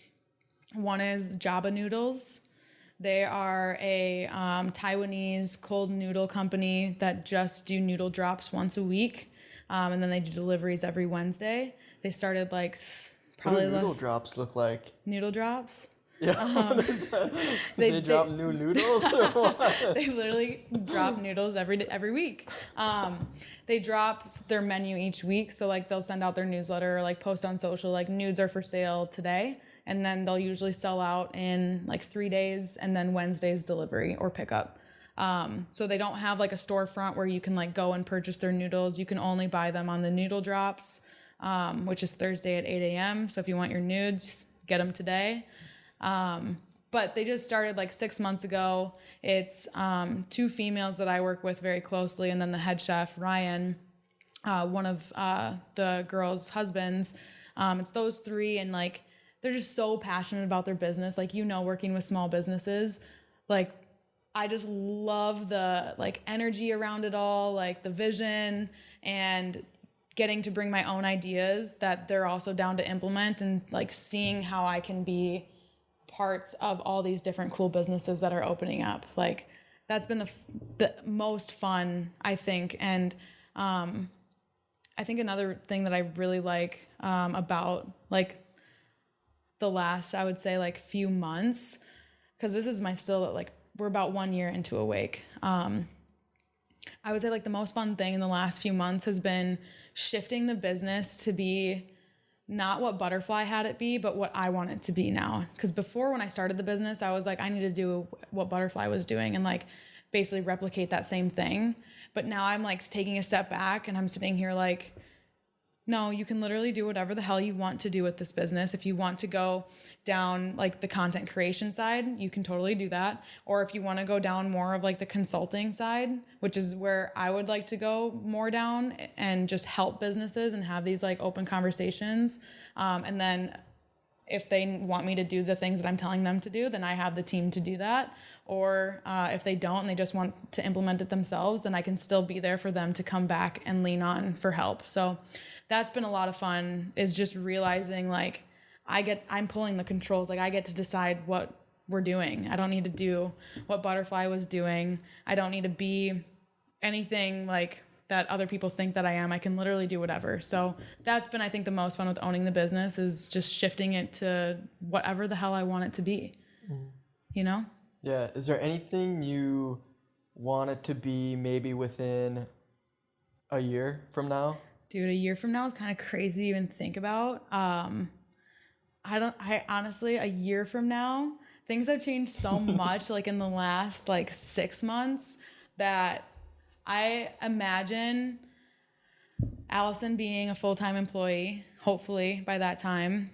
One is Java Noodles. They are a Taiwanese cold noodle company that just do noodle drops once a week. And then they do deliveries every Wednesday. They started like probably what do noodle drops look like? Noodle drops? Yeah. They drop new noodles? Or what? They literally drop noodles every week. They drop their menu each week. So like they'll send out their newsletter or like post on social, like nudes are for sale today. And then they'll usually sell out in like 3 days, and then Wednesday's delivery or pickup. So they don't have like a storefront where you can like go and purchase their noodles. You can only buy them on the noodle drops, which is Thursday at 8 a.m. So if you want your nudes, get them today. But they just started like 6 months ago. It's 2 females that I work with very closely, and then the head chef, Ryan, one of the girls' husbands. It's those 3, and like they're just so passionate about their business. Like, working with small businesses, like I just love the like energy around it all, like the vision, and getting to bring my own ideas that they're also down to implement, and like seeing how I can be parts of all these different cool businesses that are opening up. Like that's been the most fun, I think. And I think another thing that I really like about like the last, I would say like few months, because this is we're about 1 year into Awake. I would say like the most fun thing in the last few months has been shifting the business to be not what Butterfly had it be, but what I want it to be now. Because before, when I started the business, I was like, I need to do what Butterfly was doing and like basically replicate that same thing. But now I'm like taking a step back and I'm sitting here like, no, you can literally do whatever the hell you want to do with this business. If you want to go down like the content creation side, you can totally do that. Or if you want to go down more of like the consulting side, which is where I would like to go more down and just help businesses and have these like open conversations. And then if they want me to do the things that I'm telling them to do, then I have the team to do that. Or if they don't and they just want to implement it themselves, then I can still be there for them to come back and lean on for help. So that's been a lot of fun, is just realizing like I'm pulling the controls. Like I get to decide what we're doing. I don't need to do what Butterfly was doing. I don't need to be anything like that other people think that I am. I can literally do whatever. So that's been, I think, the most fun with owning the business, is just shifting it to whatever the hell I want it to be, you know? Yeah. Is there anything you want it to be maybe within a year from now? Dude, a year from now is kind of crazy to even think about. I honestly, a year from now, things have changed so much like in the last like 6 months that I imagine Allison being a full-time employee, hopefully by that time,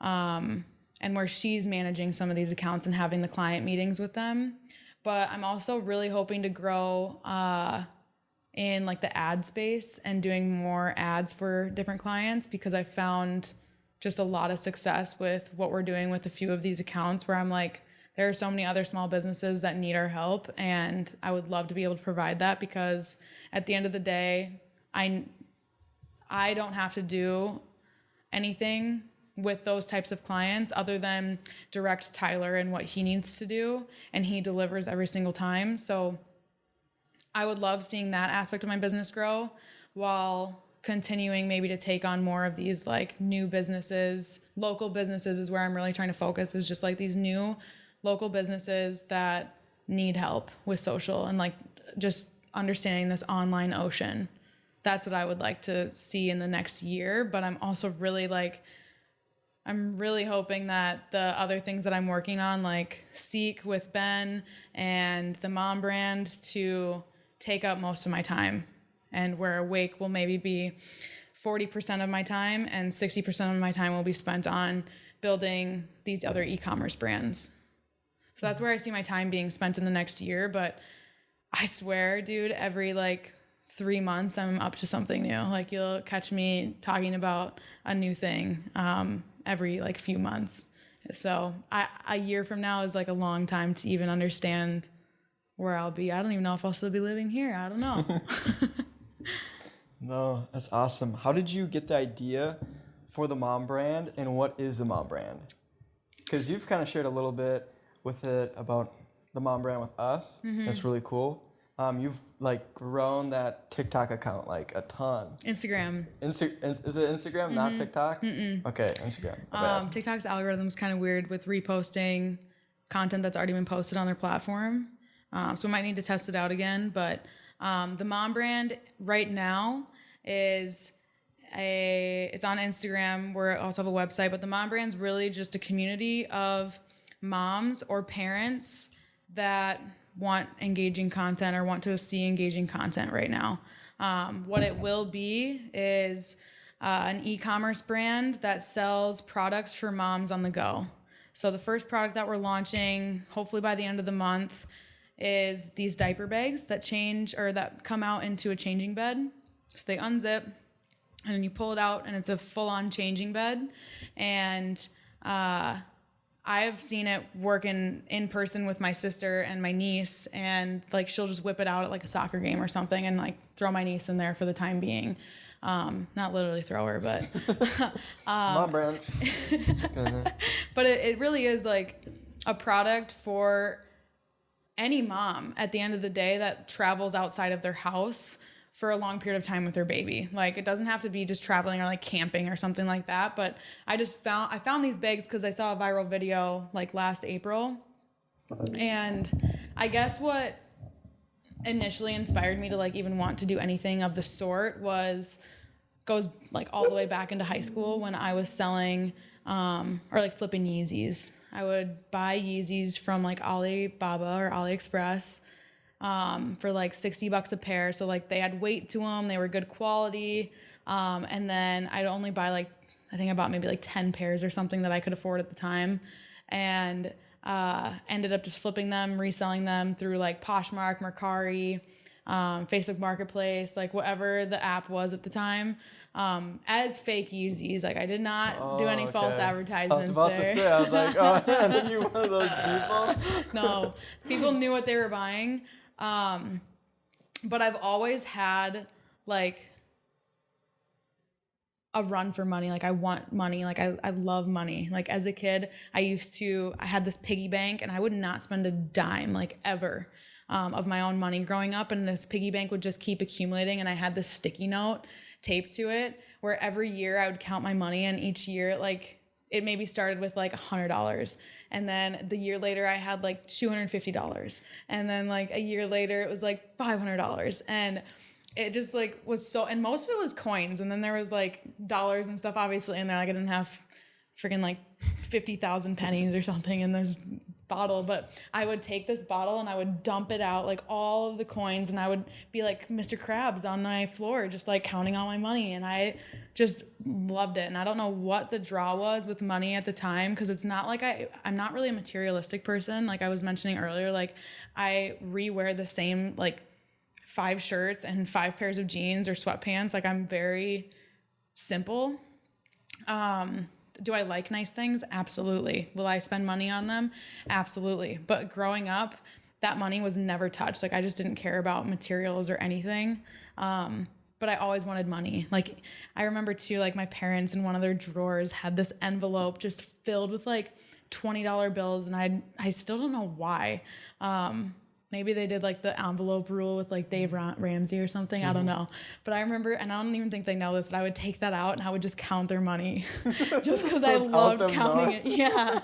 and where she's managing some of these accounts and having the client meetings with them. But I'm also really hoping to grow in like the ad space and doing more ads for different clients, because I found just a lot of success with what we're doing with a few of these accounts where I'm like, there are so many other small businesses that need our help, and I would love to be able to provide that, because at the end of the day, I don't have to do anything with those types of clients other than direct Tyler and what he needs to do, and he delivers every single time. So I would love seeing that aspect of my business grow while continuing maybe to take on more of these like new businesses. Local businesses is where I'm really trying to focus, is just like these new local businesses that need help with social and like just understanding this online ocean. That's what I would like to see in the next year. But I'm also really I'm really hoping that the other things that I'm working on, like Seek with Ben and the Mom brand, to take up most of my time, and where Awake will maybe be 40% of my time and 60% of my time will be spent on building these other e-commerce brands. So that's where I see my time being spent in the next year. But I swear, dude, every like 3 months I'm up to something new. Like you'll catch me talking about a new thing every like few months. So a year from now is like a long time to even understand where I'll be. I don't even know if I'll still be living here. I don't know. No, that's awesome. How did you get the idea for the Mom brand, and what is the Mom brand? Because you've kind of shared a little bit with it about the Mom brand with us. Mm-hmm. That's really cool. You've like grown that TikTok account like a ton. Instagram. Is it Instagram, not TikTok? Mm-mm. Okay, Instagram. TikTok's algorithm is kind of weird with reposting content that's already been posted on their platform. So we might need to test it out again. But the Mom brand right now it's on Instagram. We also have a website, but the Mom brand's really just a community of moms or parents that want engaging content or want to see engaging content right now. What it will be is an e-commerce brand that sells products for moms on the go. So the first product that we're launching, hopefully by the end of the month, is these diaper bags that come out into a changing bed. So they unzip and then you pull it out and it's a full-on changing bed. And I've seen it work in person with my sister and my niece, and like she'll just whip it out at like a soccer game or something and like throw my niece in there for the time being. Not literally throw her, but it's Mom brand. But it really is like a product for any mom at the end of the day that travels outside of their house for a long period of time with their baby. Like, it doesn't have to be just traveling or like camping or something like that. But I found these bags because I saw a viral video like last April. And I guess what initially inspired me to like even want to do anything of the sort goes like all the way back into high school when I was selling or like flipping Yeezys. I would buy Yeezys from like Alibaba or AliExpress for like $60 a pair. So like they had weight to them, they were good quality. And then I'd only buy like, I think I bought maybe like 10 pairs or something that I could afford at the time. And ended up just flipping them, reselling them through like Poshmark, Mercari, Facebook Marketplace, like whatever the app was at the time, as fake Yeezys. Like, I did not do any false advertisements. I was about there. to say, I was like, oh man, are you one of those people? No, people knew what they were buying. But I've always had like a run for money. Like, I want money. Like, I love money. Like, as a kid, I had this piggy bank and I would not spend a dime, like, ever, of my own money growing up. And this piggy bank would just keep accumulating. And I had this sticky note taped to it where every year I would count my money. And each year, like, it maybe started with like $100. And then the year later I had like $250. And then like a year later it was like $500. And it just like was so, and most of it was coins. And then there was like dollars and stuff obviously in there. Like, I didn't have freaking like 50,000 pennies or something in this bottle, but I would take this bottle and I would dump it out, like all of the coins, and I would be like Mr. Krabs on my floor, just like counting all my money. And I just loved it. And I don't know what the draw was with money at the time, because it's not like I'm not really a materialistic person. Like I was mentioning earlier, like I rewear the same like 5 shirts and 5 pairs of jeans or sweatpants. Like, I'm very simple. Do I like nice things? Absolutely. Will I spend money on them? Absolutely. But growing up, that money was never touched. Like, I just didn't care about materials or anything. But I always wanted money. Like, I remember too, like my parents in one of their drawers had this envelope just filled with like $20 bills. And I still don't know why. Maybe they did like the envelope rule with like Dave Ramsey or something. I don't know. But I remember, and I don't even think they know this, but I would take that out and I would just count their money just because I loved counting it. Yeah.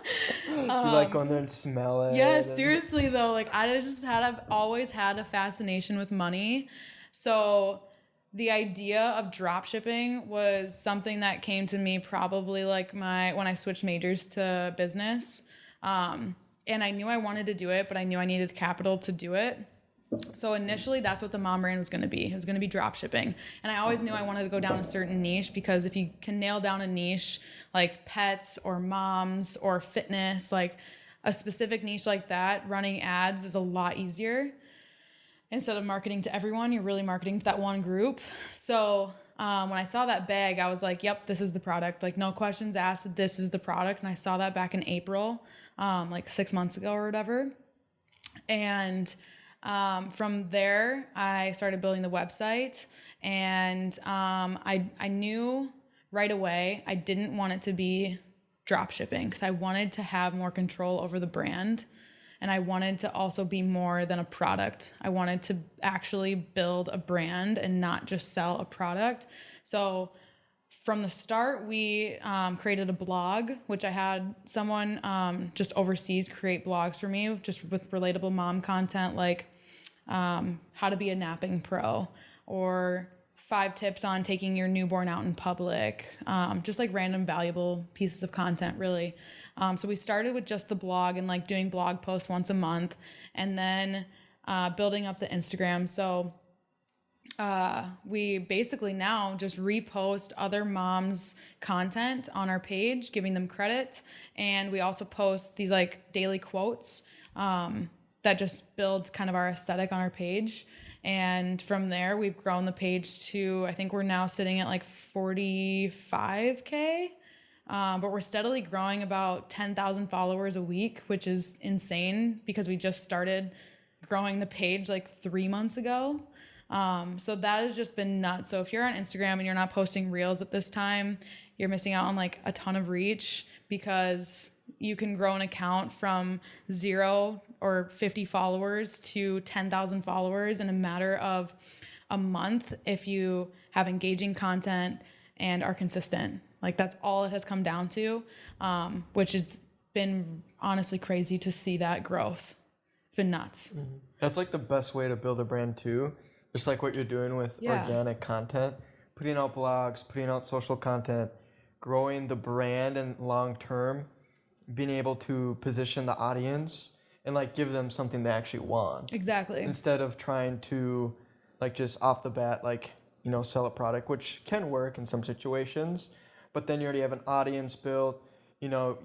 You like going there and smell it. Yeah, seriously though. Like, I've always had a fascination with money. So the idea of drop shipping was something that came to me probably like when I switched majors to business. And I knew I wanted to do it, but I knew I needed capital to do it. So initially, that's what the mom brand was going to be. It was going to be drop shipping. And I always knew I wanted to go down a certain niche, because if you can nail down a niche like pets or moms or fitness, like a specific niche like that, running ads is a lot easier. Instead of marketing to everyone, you're really marketing to that one group. So when I saw that bag, I was like, yep, this is the product. Like, no questions asked, this is the product. And I saw that back in April, like 6 months ago or whatever. And from there, I started building the website. And I knew right away I didn't want it to be drop shipping, because I wanted to have more control over the brand. And I wanted to also be more than a product. I wanted to actually build a brand and not just sell a product. So from the start, we created a blog, which I had someone just overseas create blogs for me, just with relatable mom content, like how to be a napping pro, or 5 tips on taking your newborn out in public, just like random valuable pieces of content, really. So we started with just the blog and like doing blog posts once a month, and then building up the Instagram. So we basically now just repost other moms' content on our page, giving them credit. And we also post these like daily quotes that just build kind of our aesthetic on our page. And from there, we've grown the page to, I think we're now sitting at like 45K. But we're steadily growing about 10,000 followers a week, which is insane, because we just started growing the page like 3 months ago. So that has just been nuts. So if you're on Instagram and you're not posting reels at this time, you're missing out on like a ton of reach, because you can grow an account from 0 or 50 followers to 10,000 followers in a matter of a month if you have engaging content and are consistent. Like that's all it has come down to, which has been honestly crazy to see that growth. It's been nuts. That's like the best way to build a brand too. Just like what you're doing with organic content, putting out blogs, putting out social content, growing the brand and long term, being able to position the audience and like give them something they actually want. Exactly. Instead of trying to like just off the bat, like, you know, sell a product, which can work in some situations, but then you already have an audience built. You know,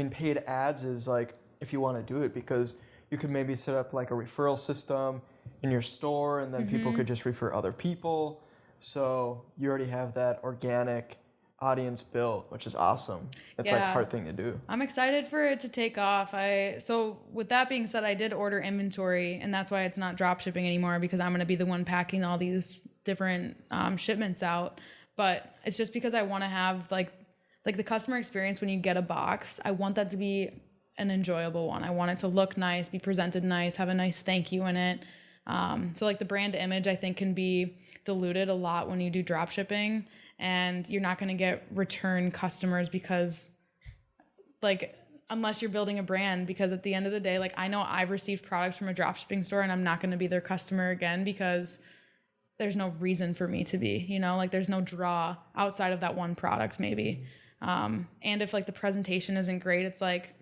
paid ads is like, if you want to do it, because you could maybe set up like a referral system in your store and then people could just refer other people. So you already have that organic audience built, which is awesome. It's like a hard thing to do. I'm excited for it to take off. So with that being said, I did order inventory, and that's why it's not drop shipping anymore, because I'm going to be the one packing all these different shipments out. But it's just because I want to have like the customer experience when you get a box. I want that to be an enjoyable one. I want it to look nice, be presented nice, have a nice thank you in it. So like the brand image, I think, can be diluted a lot when you do drop shipping, and you're not going to get return customers because like, unless you're building a brand, because at the end of the day, like I know I've received products from a drop shipping store and I'm not going to be their customer again because there's no reason for me to be, you know, like there's no draw outside of that one product maybe. And if like the presentation isn't great, it's like,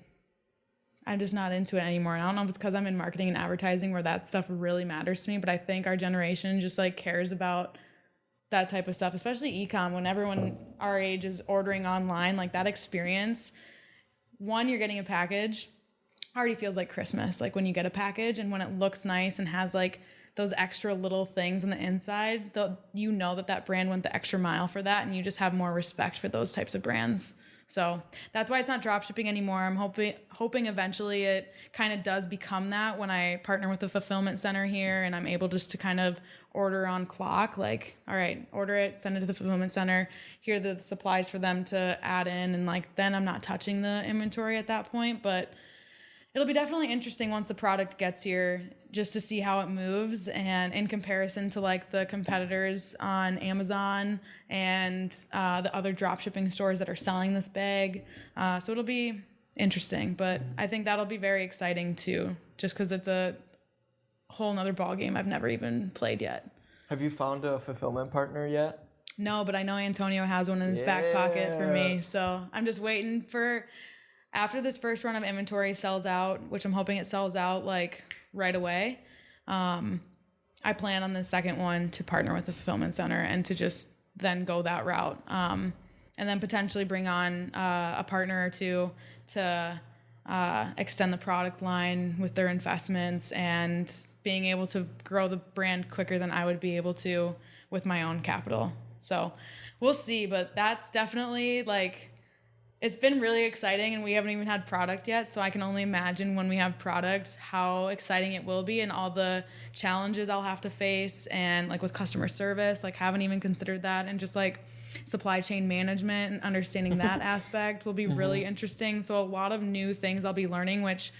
I'm just not into it anymore. And I don't know if it's because I'm in marketing and advertising where that stuff really matters to me, but I think our generation just like cares about that type of stuff, especially e-com. When everyone our age is ordering online, like that experience, one, you're getting a package, already feels like Christmas. Like when you get a package and when it looks nice and has like those extra little things on the inside, you know that brand went the extra mile for that, and you just have more respect for those types of brands. So that's why it's not drop shipping anymore. I'm hoping eventually it kind of does become that when I partner with a fulfillment center here and I'm able just to kind of order on clock. Like, all right, order it, send it to the fulfillment center. Here are the supplies for them to add in. And like, then I'm not touching the inventory at that point. But it'll be definitely interesting once the product gets here, just to see how it moves, and in comparison to like the competitors on Amazon and the other drop shipping stores that are selling this bag. So it'll be interesting, but I think that'll be very exciting too, just because it's a whole nother ball game I've never even played yet. Have you found a fulfillment partner yet? No, but I know Antonio has one in his back pocket for me. So I'm just waiting for, after this first run of inventory sells out, which I'm hoping it sells out like right away, I plan on the second one to partner with the fulfillment center and to just then go that route. And then potentially bring on a partner or two to extend the product line with their investments and being able to grow the brand quicker than I would be able to with my own capital. So we'll see, but that's definitely like, it's been really exciting, and we haven't even had product yet. So I can only imagine when we have product, how exciting it will be and all the challenges I'll have to face. And like with customer service, like haven't even considered that. And just like supply chain management and understanding that aspect will be really interesting. So a lot of new things I'll be learning, which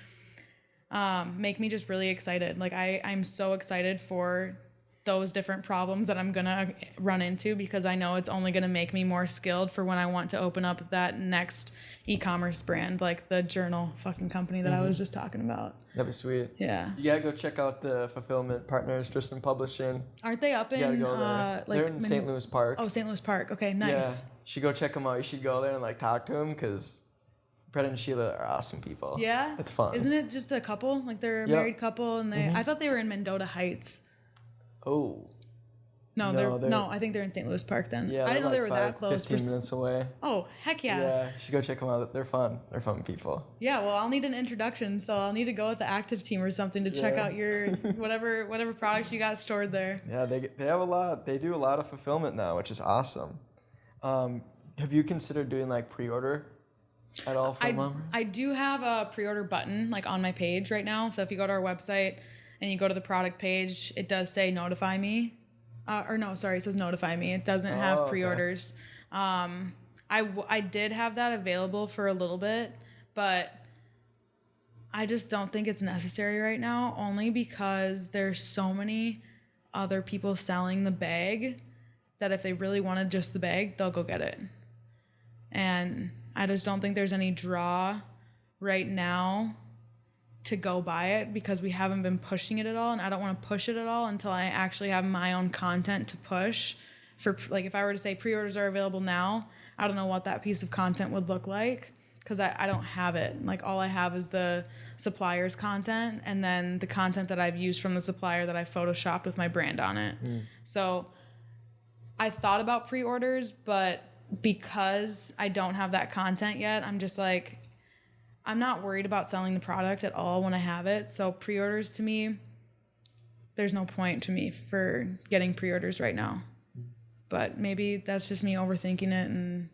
make me just really excited. Like I'm so excited for those different problems that I'm gonna run into, because I know it's only gonna make me more skilled for when I want to open up that next e-commerce brand, like the journal fucking company that I was just talking about. That'd be sweet. Yeah. You gotta go check out the fulfillment partners, Tristan Publishing. Aren't they up in? You gotta go there. They're in St. Louis Park. Oh, St. Louis Park. Okay, nice. Yeah, you should go check them out. You should go there and like talk to them, because Brett and Sheila are awesome people. Yeah. It's fun. Isn't it just a couple? Like they're a married couple, and I thought they were in Mendota Heights. Oh. No, I think they're in St. Louis Park then. Yeah, I didn't know they were that close. 15 minutes away. Oh, heck yeah. Yeah, you should go check them out. They're fun. They're fun people. Yeah, well, I'll need an introduction, so I'll need to go with the active team or something to check out your whatever products you got stored there. Yeah, they have a lot. They do a lot of fulfillment now, which is awesome. Have you considered doing like pre-order at all from them? I do have a pre-order button like on my page right now. So if you go to our website and you go to the product page, it does say notify me. It says notify me. It doesn't have pre-orders. I did have that available for a little bit, but I just don't think it's necessary right now, only because there's so many other people selling the bag that if they really wanted just the bag, they'll go get it. And I just don't think there's any draw right now to go buy it because we haven't been pushing it at all, and I don't want to push it at all until I actually have my own content to push. For like, if I were to say pre-orders are available now, I don't know what that piece of content would look like because I don't have it. Like, all I have is the supplier's content and then the content that I've used from the supplier that I photoshopped with my brand on it. So I thought about pre-orders, but because I don't have that content yet, I'm just like, I'm not worried about selling the product at all when I have it. So pre-orders, to me, there's no point to me for getting pre-orders right now. But maybe that's just me overthinking it, and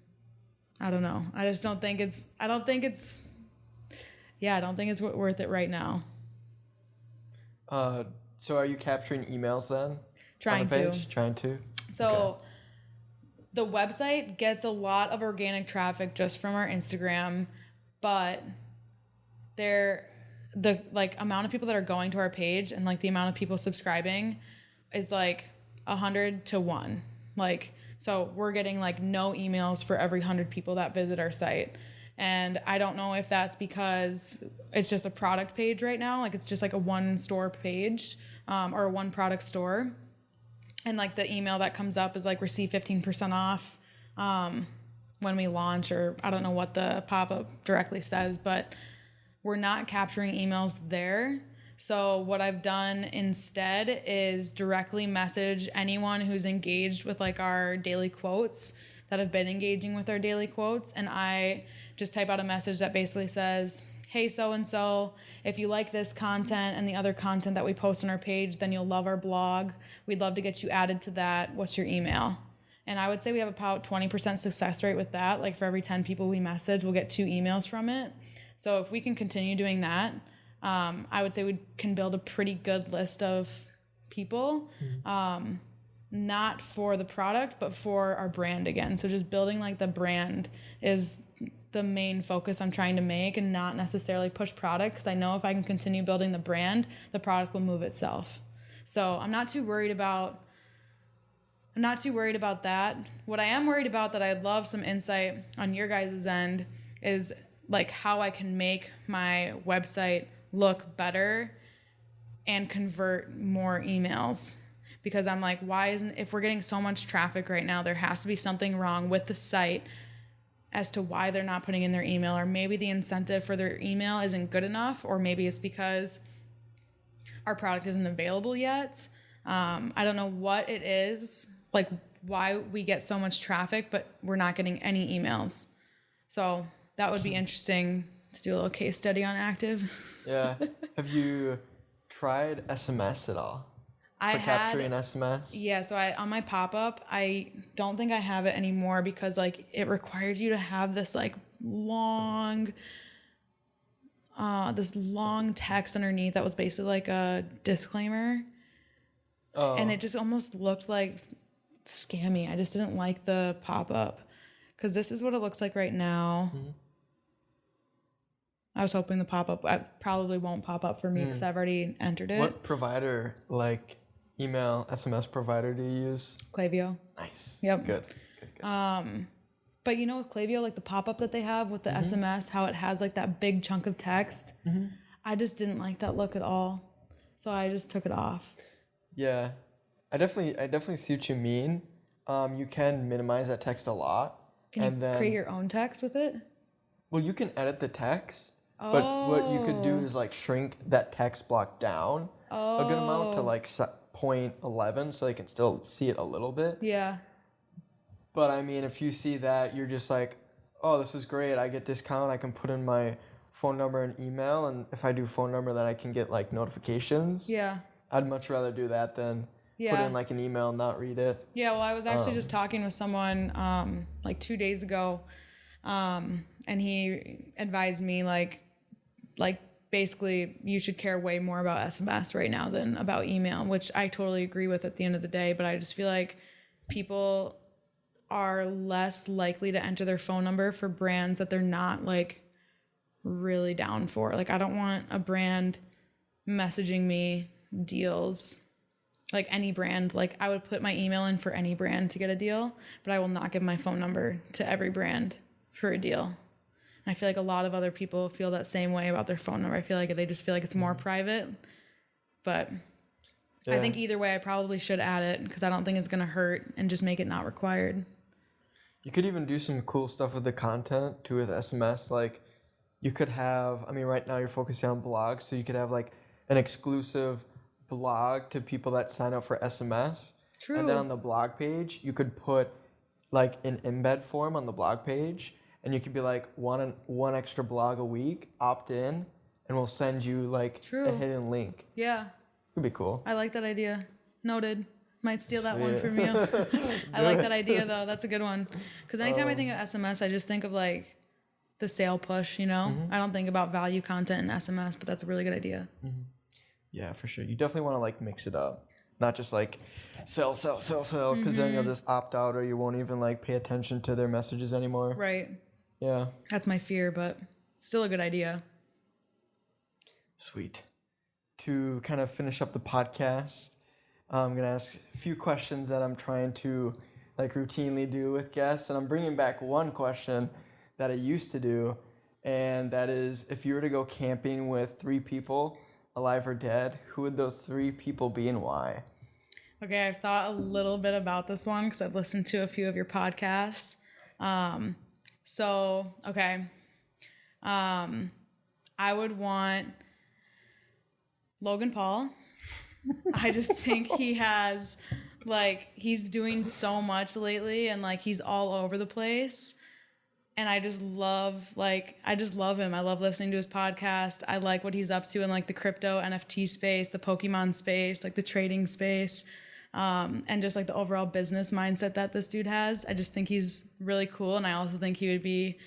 I don't know. I just don't think it's worth it right now. So are you capturing emails then? Trying to. So okay. The website gets a lot of organic traffic just from our Instagram, but the like amount of people that are going to our page and like the amount of people subscribing is like 100 to 1. Like, so we're getting like no emails for every 100 people that visit our site. And I don't know if that's because it's just a product page right now. Like, it's just like a one store page, or a one product store. And like the email that comes up is like receive 15% off when we launch, or I don't know what the pop-up directly says, but we're not capturing emails there. So what I've done instead is directly message anyone who's engaged with like our daily quotes, that have been engaging with our daily quotes. And I just type out a message that basically says, hey, so-and-so, if you like this content and the other content that we post on our page, then you'll love our blog. We'd love to get you added to that. What's your email? And I would say we have about 20% success rate with that. Like, for every 10 people we message, we'll get 2 emails from it. So if we can continue doing that, I would say we can build a pretty good list of people, not for the product, but for our brand again. So just building like the brand is the main focus I'm trying to make, and not necessarily push product, because I know if I can continue building the brand, the product will move itself. So I'm not too worried about that. What I am worried about, that I'd love some insight on your guys' end, is like how I can make my website look better and convert more emails. Because I'm like, if we're getting so much traffic right now, there has to be something wrong with the site as to why they're not putting in their email. Or maybe the incentive for their email isn't good enough, or maybe it's because our product isn't available yet. I don't know what it is, like why we get so much traffic, but we're not getting any emails. So that would be interesting to do a little case study on Active. Yeah. Have you tried SMS at all? Capturing SMS? Yeah, so on my pop-up, I don't think I have it anymore, because like it requires you to have this like long text underneath that was basically like a disclaimer. Oh. And it just almost looked like scammy. I just didn't like the pop-up, because this is what it looks like right now. Mm-hmm. I was hoping the pop-up probably won't pop up for me because I've already entered it. What provider, like email, SMS provider, do you use? Klaviyo. Nice. Yep. Good. But you know, with Klaviyo, like the pop-up that they have with the SMS, how it has like that big chunk of text, I just didn't like that look at all. So I just took it off. Yeah. I definitely see what you mean. You can minimize that text a lot. Can you create your own text with it? Well, you can edit the text. But what you could do is like shrink that text block down a good amount to like 0.11, so they can still see it a little bit. Yeah. But I mean, if you see that, you're just like, oh, this is great. I get discount. I can put in my phone number and email. And if I do phone number, then I can get like notifications. Yeah. I'd much rather do that than put in like an email and not read it. Yeah, well, I was actually just talking with someone like 2 days ago. And he advised me like basically you should care way more about SMS right now than about email, which I totally agree with at the end of the day. But I just feel like people are less likely to enter their phone number for brands that they're not like really down for. Like, I don't want a brand messaging me deals like any brand. Like I would put my email in for any brand to get a deal, but I will not give my phone number to every brand for a deal. And I feel like a lot of other people feel that same way about their phone number. I feel like they just feel like it's more private, but I think either way, I probably should add it because I don't think it's going to hurt and just make it not required. You could even do some cool stuff with the content too with SMS. Like you could have, I mean, right now you're focusing on blogs, so you could have like an exclusive blog to people that sign up for SMS. True. And then on the blog page, you could put like an embed form on the blog page, and you could be like one extra blog a week, opt in, and we'll send you like a hidden link. Yeah. Could be cool. I like that idea. Noted. Might steal that one Sweet. from you. I like that idea though. That's a good one. Because anytime I think of SMS, I just think of like the sale push, you know? I don't think about value content in SMS, but that's a really good idea. Yeah, for sure. You definitely want to like mix it up. Not just like sell, because then you'll just opt out or you won't even like pay attention to their messages anymore. Right. Yeah. That's my fear, but still a good idea. Sweet. To kind of finish up the podcast, I'm going to ask a few questions that I'm trying to like routinely do with guests. And I'm bringing back one question that I used to do. And that is, if you were to go camping with 3 people, alive or dead, who would those 3 people be and why? Okay, I've thought a little bit about this one because I've listened to a few of your podcasts. I would want Logan Paul. I just think he has, like, he's doing so much lately and, like, he's all over the place. And I just love him. I love listening to his podcast. I like what he's up to in, like, the crypto NFT space, the Pokemon space, like, the trading space, and just, like, the overall business mindset that this dude has. I just think he's really cool, and I also think he would be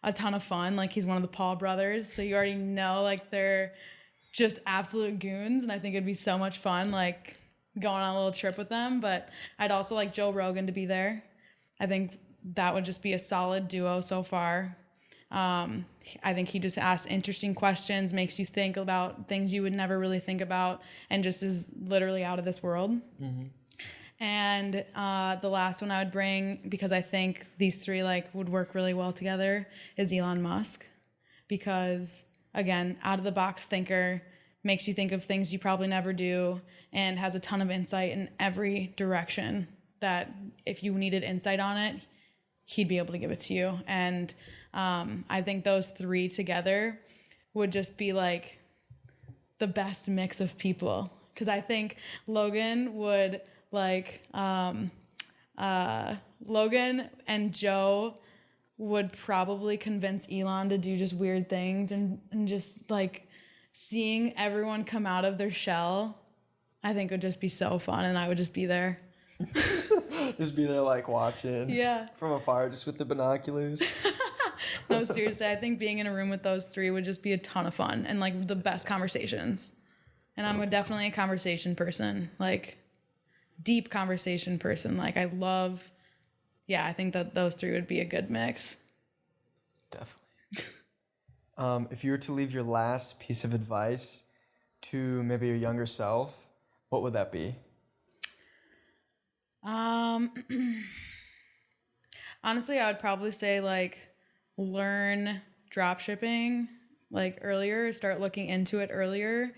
a ton of fun. Like, he's one of the Paul brothers, so you already know, like, they're just absolute goons, and I think it'd be so much fun, like, going on a little trip with them. But I'd also like Joe Rogan to be there. I think that would just be a solid duo so far. I think he just asks interesting questions, makes you think about things you would never really think about, and just is literally out of this world. And the last one I would bring, because I think these 3 like would work really well together, is Elon Musk. Because again, out of the box thinker, makes you think of things you probably never do, and has a ton of insight in every direction that if you needed insight on it, he'd be able to give it to you. And I think those 3 together would just be like the best mix of people. Because I think Logan would like, Logan and Joe would probably convince Elon to do just weird things, and just like seeing everyone come out of their shell, I think would just be so fun, and I would just be there. Just be there like watching. Yeah. From afar, just with the binoculars. No, seriously, I think being in a room with those 3 would just be a ton of fun and like the best conversations. And I'm definitely a conversation person, like deep conversation person. Like I think that those 3 would be a good mix. Definitely. If you were to leave your last piece of advice to maybe your younger self, what would that be? Honestly, I would probably say like learn drop shipping like earlier, start looking into it earlier.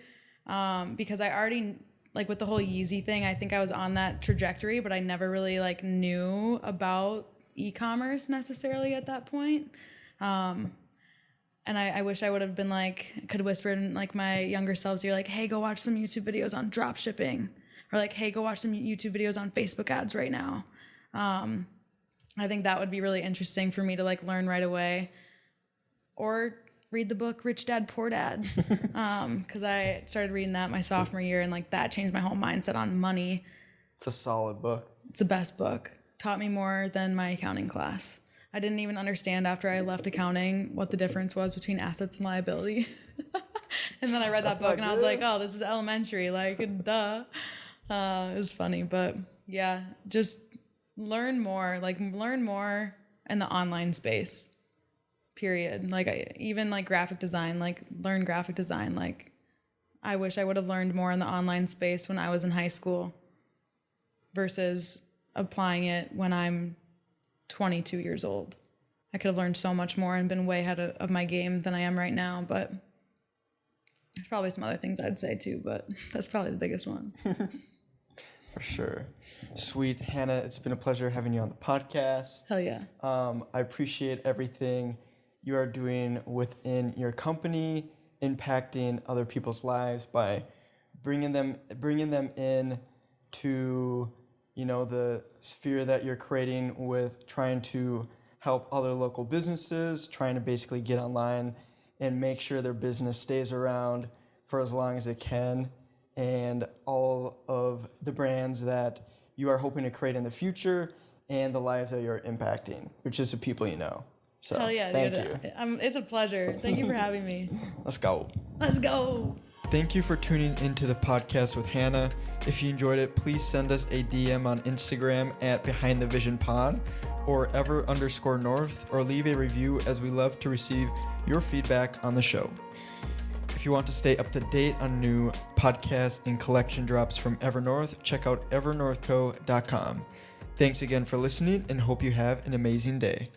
Because I already, like with the whole Yeezy thing, I think I was on that trajectory, but I never really like knew about e-commerce necessarily at that point. And I wish I would have been like, could whisper in like my younger selves, you're like, hey, go watch some YouTube videos on drop shipping, or like, hey, go watch some YouTube videos on Facebook ads right now. I think that would be really interesting for me to like learn right away, or read the book Rich Dad Poor Dad, because I started reading that my sophomore year, and like that changed my whole mindset on money. It's a solid book. It's the best book. Taught me more than my accounting class. I didn't even understand after I left accounting what the difference was between assets and liability. And then I read that book and I was like, oh, this is elementary, like duh. It was funny, but yeah, just learn more in the online space. Period. Like even like graphic design, like learn graphic design. Like I wish I would have learned more in the online space when I was in high school. versus applying it when I'm 22 years old. I could have learned so much more and been way ahead of my game than I am right now, but there's probably some other things I'd say too, but that's probably the biggest one. For sure. Sweet. Hannah, it's been a pleasure having you on the podcast. Hell yeah. I appreciate everything you are doing within your company, impacting other people's lives by bringing them in to, you know, the sphere that you're creating with trying to help other local businesses, trying to basically get online and make sure their business stays around for as long as it can, and all of the brands that you are hoping to create in the future and the lives that you're impacting, which is the people you know. So, Hell yeah, thank dude. you. It's a pleasure. Thank you for having me. Let's go. Let's go. Thank you for tuning into the podcast with Hannah. If you enjoyed it, please send us a DM on Instagram at Behind the Vision Pod or ever_north, or leave a review, as we love to receive your feedback on the show. If you want to stay up to date on new podcasts and collection drops from Evernorth, check out evernorthco.com. Thanks again for listening and hope you have an amazing day.